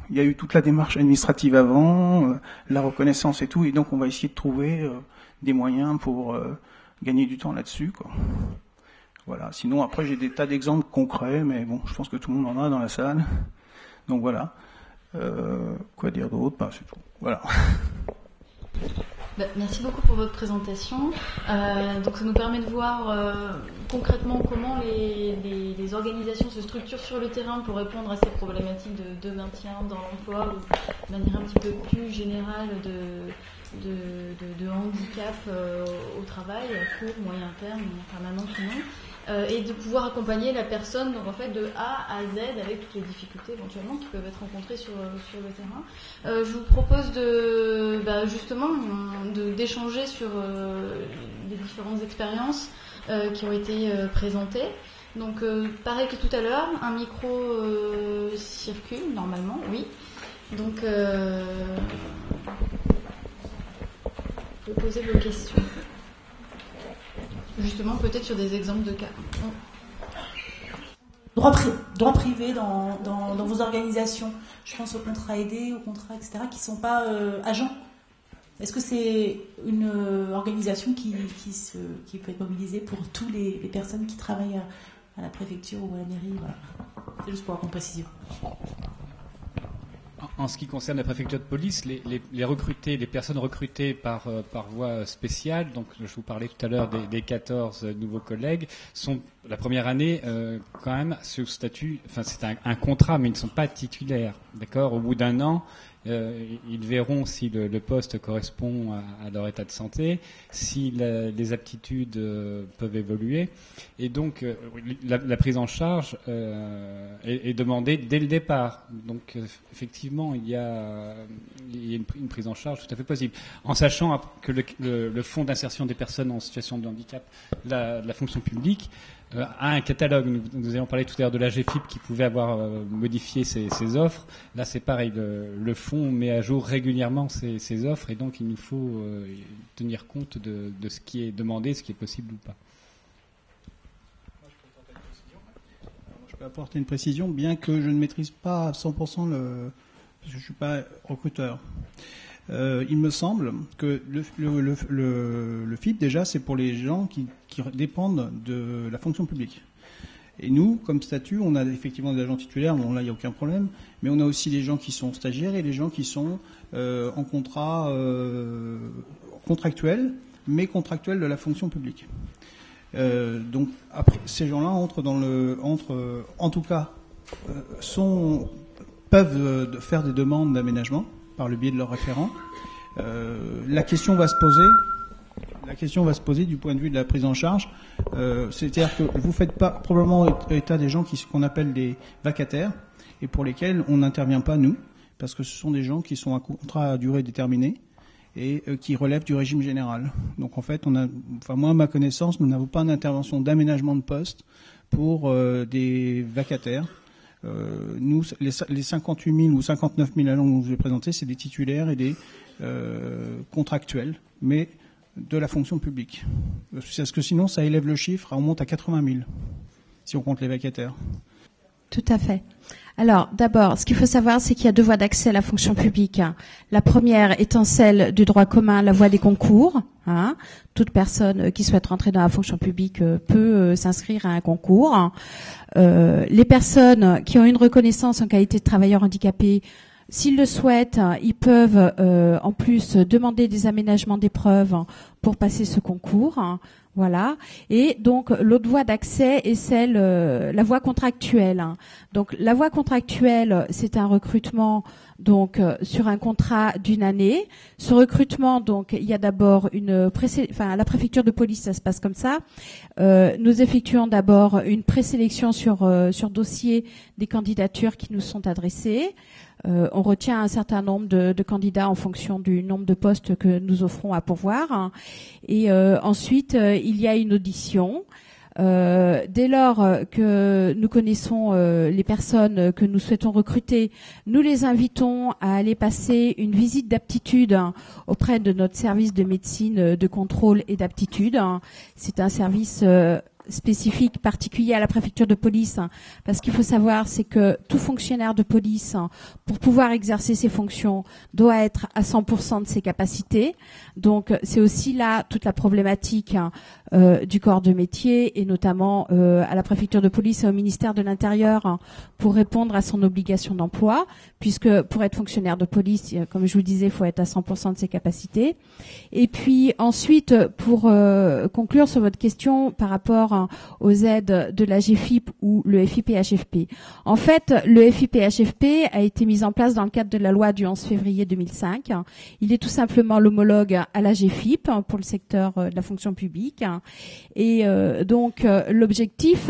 il y a eu toute la démarche administrative avant, la reconnaissance et tout, et donc on va essayer de trouver des moyens pour gagner du temps là-dessus, quoi. Voilà. Sinon, après, j'ai des tas d'exemples concrets, mais bon, je pense que tout le monde en a dans la salle. Donc voilà. Quoi dire d'autre? C'est tout. Voilà. Merci beaucoup pour votre présentation. Donc ça nous permet de voir concrètement comment les organisations se structurent sur le terrain pour répondre à ces problématiques de maintien dans l'emploi ou de manière un petit peu plus générale de handicap au travail, à court, moyen terme, de manière permanente ou non. Et de pouvoir accompagner la personne donc en fait de A à Z avec toutes les difficultés éventuellement qui peuvent être rencontrées sur le terrain. Je vous propose justement d'échanger sur les différentes expériences qui ont été présentées. Donc pareil que tout à l'heure, un micro circule normalement, oui. Donc vous pouvez poser vos questions. Justement, peut-être sur des exemples de cas. Droit privé dans vos organisations. Je pense aux contrats aidés, aux contrats, etc., qui ne sont pas agents. Est-ce que c'est une organisation qui peut être mobilisée pour toutes les personnes qui travaillent à la préfecture ou à la mairie? Voilà. C'est juste pour avoir une précision. En ce qui concerne la préfecture de police, les personnes recrutées par voie spéciale, donc je vous parlais tout à l'heure des 14 nouveaux collègues, sont la première année quand même sous statut, enfin c'est un contrat, mais ils ne sont pas titulaires, d'accord. Au bout d'1 an, ils verront si le poste correspond à leur état de santé, si les aptitudes peuvent évoluer, et donc la prise en charge est demandée dès le départ. Donc effectivement, il y a une prise en charge tout à fait possible, en sachant que le fonds d'insertion des personnes en situation de handicap, la fonction publique, a un catalogue. Nous avons parlé tout à l'heure de la GFIP qui pouvait avoir modifié ses offres. Là, c'est pareil. Le fonds met à jour régulièrement ses offres, et donc il nous faut tenir compte de ce qui est demandé, ce qui est possible ou pas. Je peux apporter une précision, bien que je ne maîtrise pas à 100% parce que je ne suis pas recruteur. Il me semble que le FIP, déjà, c'est pour les gens qui dépendent de la fonction publique. Et nous, comme statut, on a effectivement des agents titulaires, bon là, il n'y a aucun problème, mais on a aussi les gens qui sont stagiaires et les gens qui sont en contrat contractuel, mais contractuel de la fonction publique. Donc, après, ces gens-là peuvent faire des demandes d'aménagement par le biais de leurs référents. La question va se poser. La question va se poser du point de vue de la prise en charge. C'est-à-dire que vous faites pas probablement état des gens qu'on appelle des vacataires et pour lesquels on n'intervient pas nous, parce que ce sont des gens qui sont à contrat à durée déterminée et qui relèvent du régime général. Donc en fait, moi à ma connaissance, nous n'avons pas d'intervention d'aménagement de poste pour des vacataires. Nous, les 58 000 ou 59 000 agents que je vous ai présentés, c'est des titulaires et des contractuels, mais de la fonction publique. Parce que sinon, ça élève le chiffre, on monte à 80 000, si on compte les vacataires. Tout à fait. Alors, d'abord, ce qu'il faut savoir, c'est qu'il y a 2 voies d'accès à la fonction publique. La première étant celle du droit commun, la voie des concours. Toute personne qui souhaite rentrer dans la fonction publique peut s'inscrire à un concours. Les personnes qui ont une reconnaissance en qualité de travailleur handicapé, s'ils le souhaitent, ils peuvent en plus demander des aménagements d'épreuves pour passer ce concours. Voilà. Et donc l'autre voie d'accès est celle, la voie contractuelle. Donc la voie contractuelle, c'est un recrutement donc sur un contrat d'1 année. Ce recrutement, donc il y a d'abord à la préfecture de police, ça se passe comme ça. Nous effectuons d'abord une présélection sur dossier des candidatures qui nous sont adressées. On retient un certain nombre de candidats en fonction du nombre de postes que nous offrons à pourvoir. Et ensuite, il y a une audition. Dès lors que nous connaissons les personnes que nous souhaitons recruter, nous les invitons à aller passer une visite d'aptitude auprès de notre service de médecine de contrôle et d'aptitude. C'est un service spécifique, particulier à la préfecture de police, parce qu'il faut savoir, c'est que tout fonctionnaire de police, pour pouvoir exercer ses fonctions, doit être à 100% de ses capacités. Donc, c'est aussi là toute la problématique du corps de métier, et notamment à la préfecture de police et au ministère de l'Intérieur, pour répondre à son obligation d'emploi, puisque pour être fonctionnaire de police, comme je vous disais, il faut être à 100% de ses capacités. Et puis ensuite, pour conclure sur votre question par rapport aux aides de la GFIP ou le FIPHFP. En fait, le FIPHFP a été mis en place dans le cadre de la loi du 11 février 2005. Il est tout simplement l'homologue à la GFIP pour le secteur de la fonction publique. Et donc, l'objectif...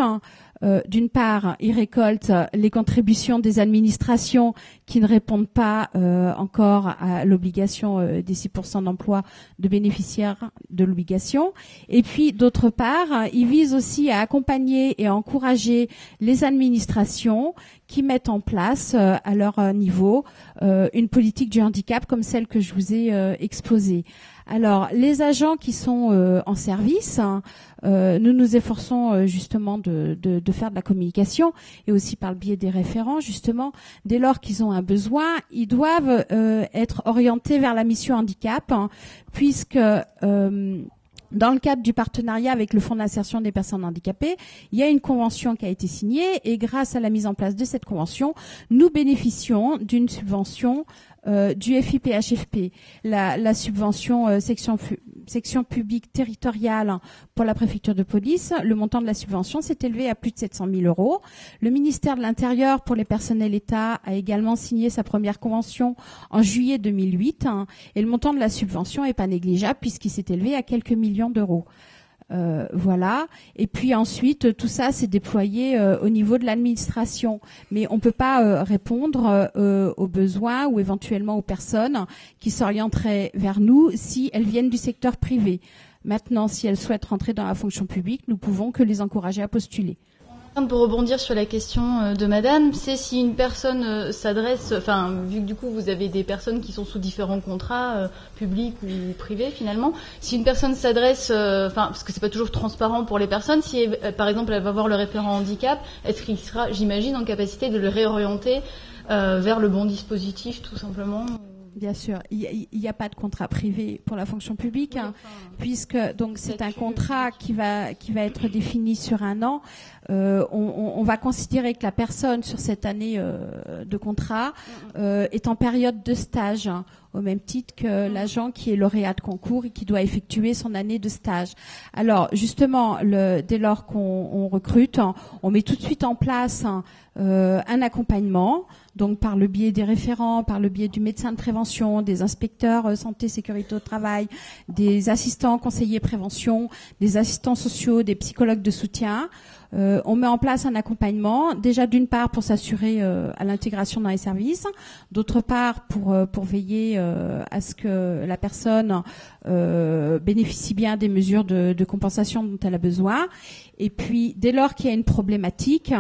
d'une part, il récolte les contributions des administrations qui ne répondent pas encore à l'obligation des 6% d'emploi de bénéficiaires de l'obligation. Et puis, d'autre part, il vise aussi à accompagner et à encourager les administrations qui mettent en place à leur niveau une politique du handicap comme celle que je vous ai exposée. Alors, les agents qui sont en service, nous nous efforçons justement de faire de la communication et aussi par le biais des référents, justement, dès lors qu'ils ont un besoin, ils doivent être orientés vers la mission handicap, puisque dans le cadre du partenariat avec le Fonds d'insertion des personnes handicapées, il y a une convention qui a été signée et grâce à la mise en place de cette convention, nous bénéficions d'une subvention du FIPHFP, la subvention section publique territoriale pour la préfecture de police. Le montant de la subvention s'est élevé à plus de 700 000 €. Le ministère de l'Intérieur pour les personnels État a également signé sa première convention en juillet 2008 et le montant de la subvention est pas négligeable puisqu'il s'est élevé à quelques millions d'euros. Voilà. Et puis ensuite, tout ça s'est déployé au niveau de l'administration. Mais on ne peut pas répondre aux besoins ou éventuellement aux personnes qui s'orienteraient vers nous si elles viennent du secteur privé. Maintenant, si elles souhaitent rentrer dans la fonction publique, nous pouvons que les encourager à postuler. Pour rebondir sur la question de madame, c'est si une personne s'adresse, enfin, vu que du coup vous avez des personnes qui sont sous différents contrats, publics ou privés finalement, si une personne s'adresse, parce que c'est pas toujours transparent pour les personnes, si par exemple elle va voir le référent handicap, est-ce qu'il sera, j'imagine, en capacité de le réorienter vers le bon dispositif tout simplement? Bien sûr, il n'y a pas de contrat privé pour la fonction publique, puisque donc c'est un contrat qui va être défini sur un an. On va considérer que la personne sur cette année de contrat est en période de stage, au même titre que l'agent qui est lauréat de concours et qui doit effectuer son année de stage. Alors justement, dès lors qu'on recrute, on met tout de suite en place un accompagnement. donc par le biais des référents, par le biais du médecin de prévention, des inspecteurs santé, sécurité au travail, des assistants conseillers prévention, des assistants sociaux, des psychologues de soutien. On met en place un accompagnement, déjà d'une part pour s'assurer à l'intégration dans les services, d'autre part pour veiller à ce que la personne bénéficie bien des mesures de compensation dont elle a besoin. Et puis, dès lors qu'il y a une problématique,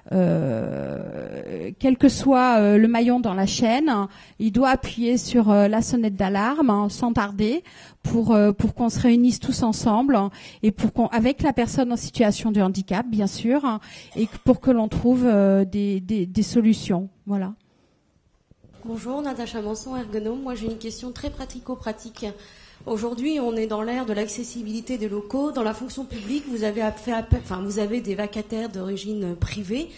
quel que soit le maillon dans la chaîne, il doit appuyer sur la sonnette d'alarme sans tarder pour qu'on se réunisse tous ensemble et avec la personne en situation de handicap, bien sûr, et pour que l'on trouve des solutions. Voilà. Bonjour, Natacha Manson, ergonome. Moi, j'ai une question très pratico-pratique. Aujourd'hui, on est dans l'ère de l'accessibilité des locaux. Dans la fonction publique, vous avez des vacataires d'origine privée.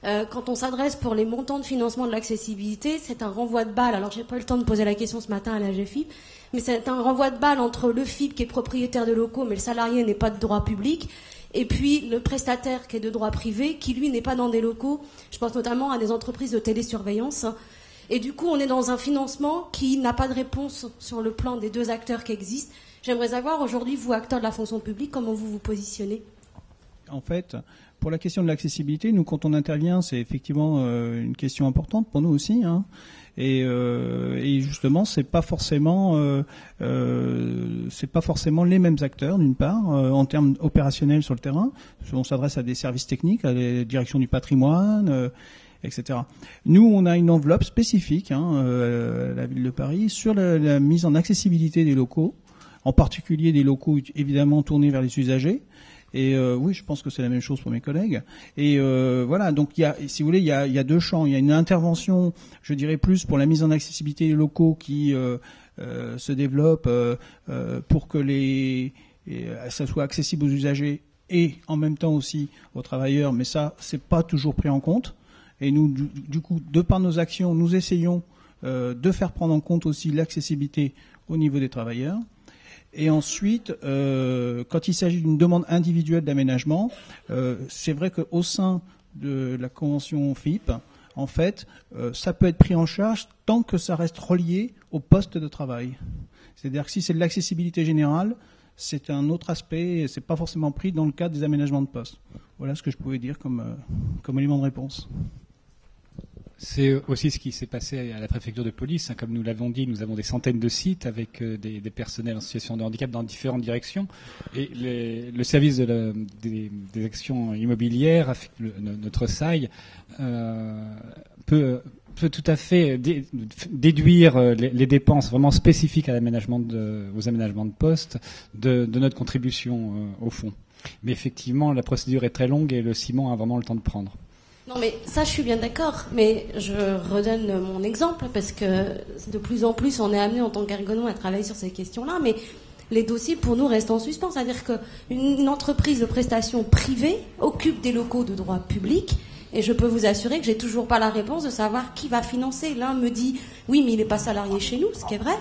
Quand on s'adresse pour les montants de financement de l'accessibilité, c'est un renvoi de balle. Alors, j'ai pas eu le temps de poser la question ce matin à la GFIP, mais c'est un renvoi de balle entre le FIP qui est propriétaire de locaux, mais le salarié n'est pas de droit public, et puis le prestataire qui est de droit privé, qui lui n'est pas dans des locaux. Je pense notamment à des entreprises de télésurveillance. Et du coup, on est dans un financement qui n'a pas de réponse sur le plan des deux acteurs qui existent. J'aimerais savoir aujourd'hui, vous, acteurs de la fonction publique, comment vous vous positionnez ? En fait, pour la question de l'accessibilité, nous, quand on intervient, c'est effectivement une question importante pour nous aussi. Hein. Et justement, c'est pas forcément les mêmes acteurs, d'une part, en termes opérationnels sur le terrain. On s'adresse à des services techniques, à des directions du patrimoine, etc. Nous, on a une enveloppe spécifique, à la ville de Paris, sur la mise en accessibilité des locaux, en particulier des locaux évidemment tournés vers les usagers. Et oui, je pense que c'est la même chose pour mes collègues. Et voilà, donc si vous voulez, il y a deux champs. Il y a une intervention, je dirais plus pour la mise en accessibilité des locaux qui se développe pour que ça soit accessible aux usagers et en même temps aussi aux travailleurs. Mais ça, c'est pas toujours pris en compte. Et nous, du coup, de par nos actions, nous essayons de faire prendre en compte aussi l'accessibilité au niveau des travailleurs. Et ensuite, quand il s'agit d'une demande individuelle d'aménagement, c'est vrai qu'au sein de la convention FIP, en fait, ça peut être pris en charge tant que ça reste relié au poste de travail. C'est-à-dire que si c'est de l'accessibilité générale, c'est un autre aspect et c'est pas forcément pris dans le cadre des aménagements de poste. Voilà ce que je pouvais dire comme élément de réponse. C'est aussi ce qui s'est passé à la préfecture de police. Comme nous l'avons dit, nous avons des centaines de sites avec des personnels en situation de handicap dans différentes directions. Et le service des actions immobilières, notre SAI, peut tout à fait déduire les dépenses vraiment spécifiques à aux aménagements de poste de notre contribution au fond. Mais effectivement, la procédure est très longue et le ciment a vraiment le temps de prendre. Non, mais ça, je suis bien d'accord. Mais je redonne mon exemple parce que de plus en plus, on est amené en tant qu'ergonome à travailler sur ces questions-là. Mais les dossiers, pour nous, restent en suspens. C'est-à-dire qu'une entreprise de prestations privée occupe des locaux de droit public. Et je peux vous assurer que j'ai toujours pas la réponse de savoir qui va financer. L'un me dit, oui, mais il n'est pas salarié chez nous, ce qui est vrai.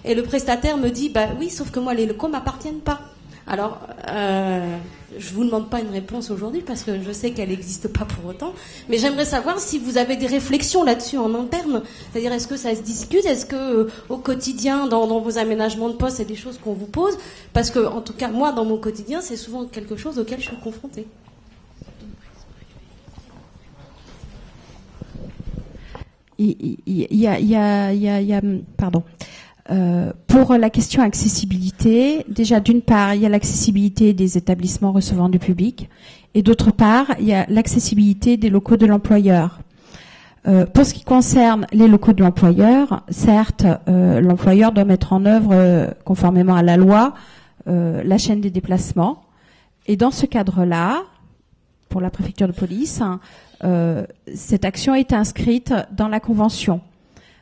Et le prestataire me dit, bah oui, sauf que moi, les locaux m'appartiennent pas. Alors, je vous demande pas une réponse aujourd'hui parce que je sais qu'elle n'existe pas pour autant. Mais j'aimerais savoir si vous avez des réflexions là-dessus en interne. C'est-à-dire, est-ce que ça se discute? Est-ce que au quotidien, dans vos aménagements de poste, c'est des choses qu'on vous pose? Parce que, en tout cas, moi, dans mon quotidien, c'est souvent quelque chose auquel je suis confrontée. Pardon. Pour la question accessibilité, déjà d'une part, il y a l'accessibilité des établissements recevant du public et d'autre part, il y a l'accessibilité des locaux de l'employeur. Pour ce qui concerne les locaux de l'employeur, certes, l'employeur doit mettre en œuvre, conformément à la loi, la chaîne des déplacements. Et dans ce cadre-là, pour la préfecture de police, cette action est inscrite dans la convention.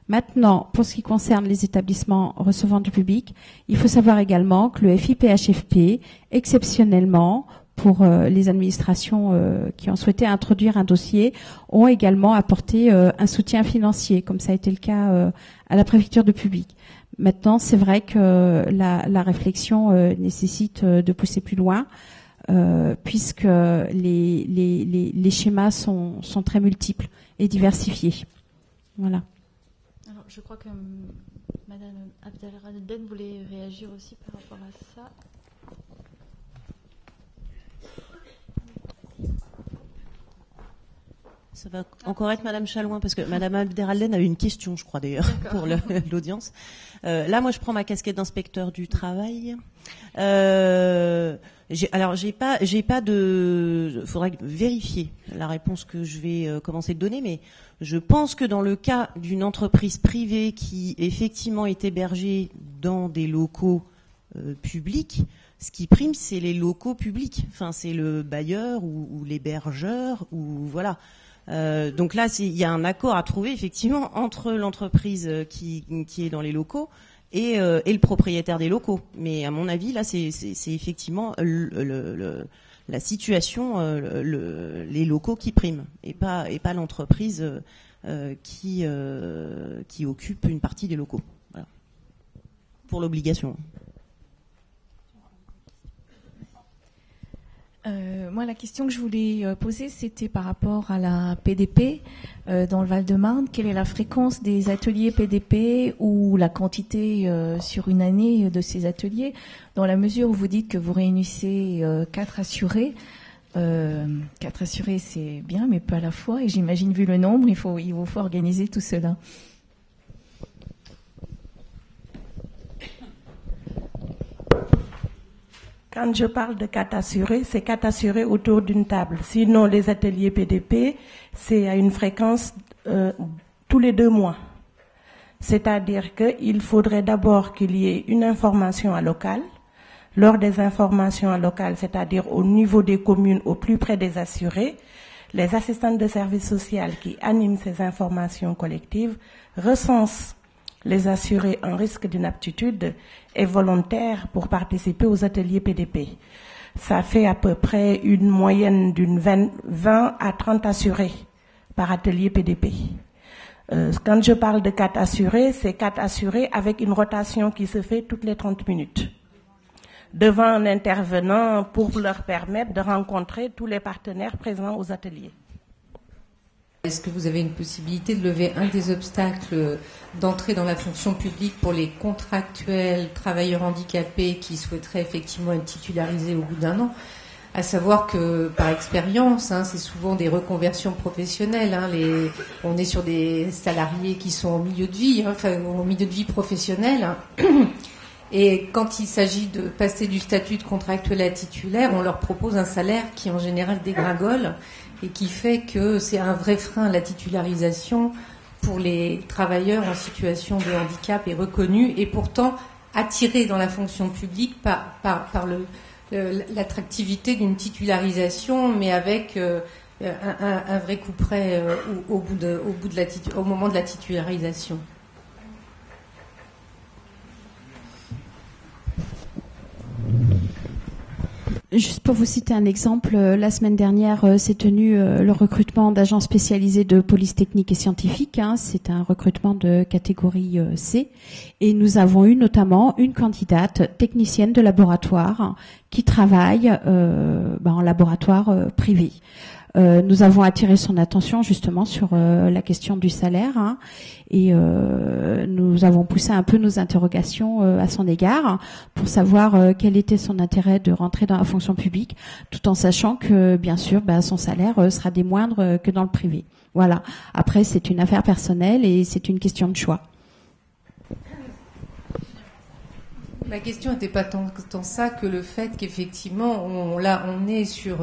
Maintenant, pour ce qui concerne les établissements recevant du public, il faut savoir également que le FIPHFP, exceptionnellement, pour les administrations qui ont souhaité introduire un dossier, ont également apporté un soutien financier, comme ça a été le cas à la préfecture de public. Maintenant, c'est vrai que la réflexion nécessite de pousser plus loin, puisque les schémas sont très multiples et diversifiés. Voilà. Alors, je crois que Madame Abdelradden voulait réagir aussi par rapport à ça. Ça va encore être Madame Chalouin, parce que Madame Abderrahmane a eu une question, je crois d'ailleurs, pour l'audience. Là, moi, je prends ma casquette d'inspecteur du travail. J'ai pas de. Faudrait vérifier la réponse que je vais commencer de donner, mais je pense que dans le cas d'une entreprise privée qui effectivement est hébergée dans des locaux publics, ce qui prime, c'est les locaux publics. Enfin, c'est le bailleur ou l'hébergeur ou voilà. Donc là, il y a un accord à trouver effectivement entre l'entreprise qui est dans les locaux et le propriétaire des locaux. Mais à mon avis, là, c'est effectivement la situation, les locaux qui priment et pas l'entreprise qui occupe une partie des locaux. Voilà. Pour l'obligation. Moi, la question que je voulais poser, c'était par rapport à la PDP dans le Val-de-Marne. Quelle est la fréquence des ateliers PDP ou la quantité sur une année de ces ateliers, dans la mesure où vous dites que vous réunissez 4 assurés. 4 assurés, c'est bien, mais pas à la fois. Et j'imagine, vu le nombre, il vous faut organiser tout cela. Quand je parle de 4 assurés, c'est 4 assurés autour d'une table. Sinon, les ateliers PDP, c'est à une fréquence tous les 2 mois. C'est-à-dire qu'il faudrait d'abord qu'il y ait une information à local. Lors des informations à local, c'est-à-dire au niveau des communes, au plus près des assurés, les assistantes de services sociaux qui animent ces informations collectives recensent les assurés en risque d'inaptitude et volontaires pour participer aux ateliers PDP. Ça fait à peu près une moyenne d'une 20 à 30 assurés par atelier PDP. Quand je parle de 4 assurés, c'est 4 assurés avec une rotation qui se fait toutes les 30 minutes. Devant un intervenant pour leur permettre de rencontrer tous les partenaires présents aux ateliers. Est-ce que vous avez une possibilité de lever un des obstacles d'entrée dans la fonction publique pour les contractuels travailleurs handicapés qui souhaiteraient effectivement être titularisés au bout d'un an? À savoir que, par expérience, c'est souvent des reconversions professionnelles. On est sur des salariés qui sont au milieu de vie, au milieu de vie professionnelle. Et quand il s'agit de passer du statut de contractuel à titulaire, on leur propose un salaire qui en général dégringole et qui fait que c'est un vrai frein à la titularisation pour les travailleurs en situation de handicap et reconnus, et pourtant attirés dans la fonction publique par l'attractivité d'une titularisation, mais avec un vrai coup près au moment de la titularisation. Juste pour vous citer un exemple, la semaine dernière s'est tenu le recrutement d'agents spécialisés de police technique et scientifique. C'est un recrutement de catégorie C. Et nous avons eu notamment une candidate technicienne de laboratoire qui travaille en laboratoire privé. Nous avons attiré son attention justement sur la question du salaire et nous avons poussé un peu nos interrogations à son égard pour savoir quel était son intérêt de rentrer dans la fonction publique, tout en sachant que bien sûr son salaire sera des moindres que dans le privé. Voilà. Après, c'est une affaire personnelle et c'est une question de choix. Ma question n'était pas tant ça que le fait qu'effectivement on est sur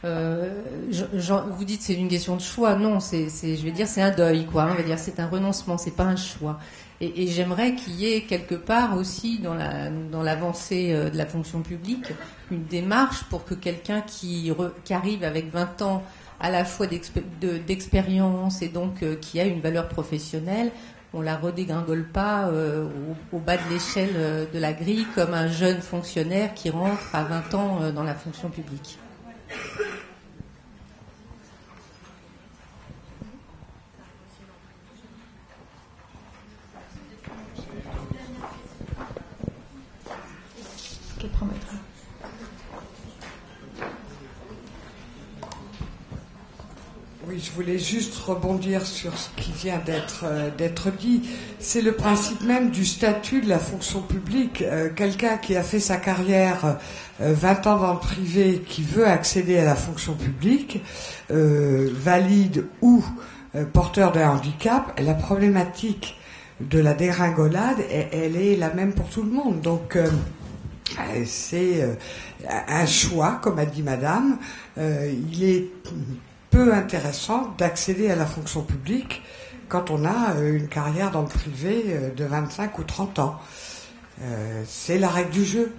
vous dites c'est une question de choix. Non, c'est un deuil, quoi. On va dire c'est un renoncement, c'est pas un choix. Et j'aimerais qu'il y ait quelque part aussi dans l'avancée de la fonction publique une démarche pour que quelqu'un qui arrive avec 20 ans à la fois d'expérience et donc qui a une valeur professionnelle, on la redégringole pas au bas de l'échelle de la grille comme un jeune fonctionnaire qui rentre à 20 ans dans la fonction publique. Oui, je voulais juste rebondir sur ce qui vient d'être dit. C'est le principe même du statut de la fonction publique. Quelqu'un qui a fait sa carrière 20 ans dans le privé, qui veut accéder à la fonction publique, valide ou porteur d'un handicap, la problématique de la dégringolade, elle est la même pour tout le monde. Donc c'est un choix, comme a dit Madame. Il est peu intéressant d'accéder à la fonction publique quand on a une carrière dans le privé de 25 ou 30 ans. C'est la règle du jeu.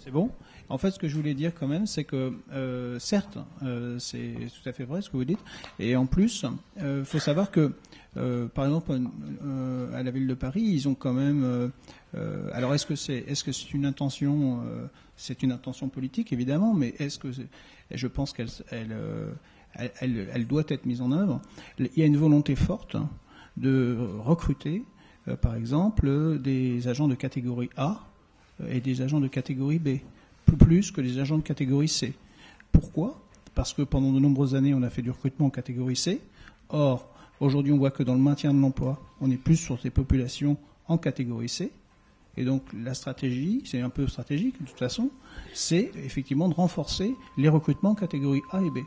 C'est bon ? En fait, ce que je voulais dire quand même, c'est que, certes, c'est tout à fait vrai ce que vous dites, et en plus, faut savoir que, par exemple, à la ville de Paris, ils ont quand même... alors, est-ce que c'est une intention politique, évidemment, mais je pense qu'elle doit être mise en œuvre. Il y a une volonté forte de recruter, par exemple, des agents de catégorie A et des agents de catégorie B. Plus que les agents de catégorie C. Pourquoi ? Parce que pendant de nombreuses années, on a fait du recrutement en catégorie C. Or, aujourd'hui, on voit que dans le maintien de l'emploi, on est plus sur ces populations en catégorie C. Et donc, la stratégie, c'est un peu stratégique de toute façon, c'est effectivement de renforcer les recrutements en catégorie A et B.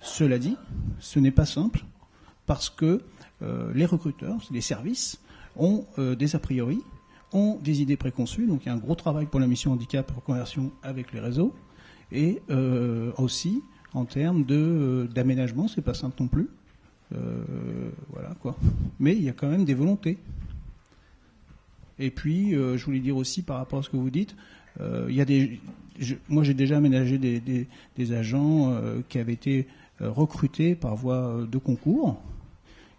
Cela dit, ce n'est pas simple parce que les recruteurs, les services, ont des a priori, ont des idées préconçues, donc il y a un gros travail pour la mission handicap reconversion avec les réseaux, et aussi en termes d'aménagement, c'est pas simple non plus, voilà quoi. Mais il y a quand même des volontés. Et puis, je voulais dire aussi par rapport à ce que vous dites, il y a moi j'ai déjà aménagé des agents qui avaient été recrutés par voie de concours.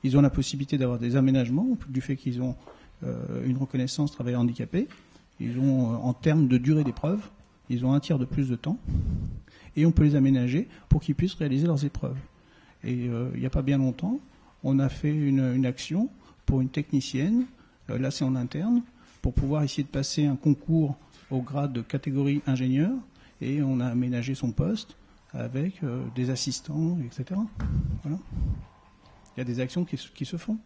Ils ont la possibilité d'avoir des aménagements du fait qu'ils ont une reconnaissance travailleur handicapé. Ils ont, en termes de durée d'épreuve, ils ont un tiers de plus de temps et on peut les aménager pour qu'ils puissent réaliser leurs épreuves. Et il n'y a pas bien longtemps, on a fait une action pour une technicienne, là c'est en interne, pour pouvoir essayer de passer un concours au grade de catégorie ingénieur, et on a aménagé son poste avec des assistants, etc. Voilà. Il y a des actions qui se font.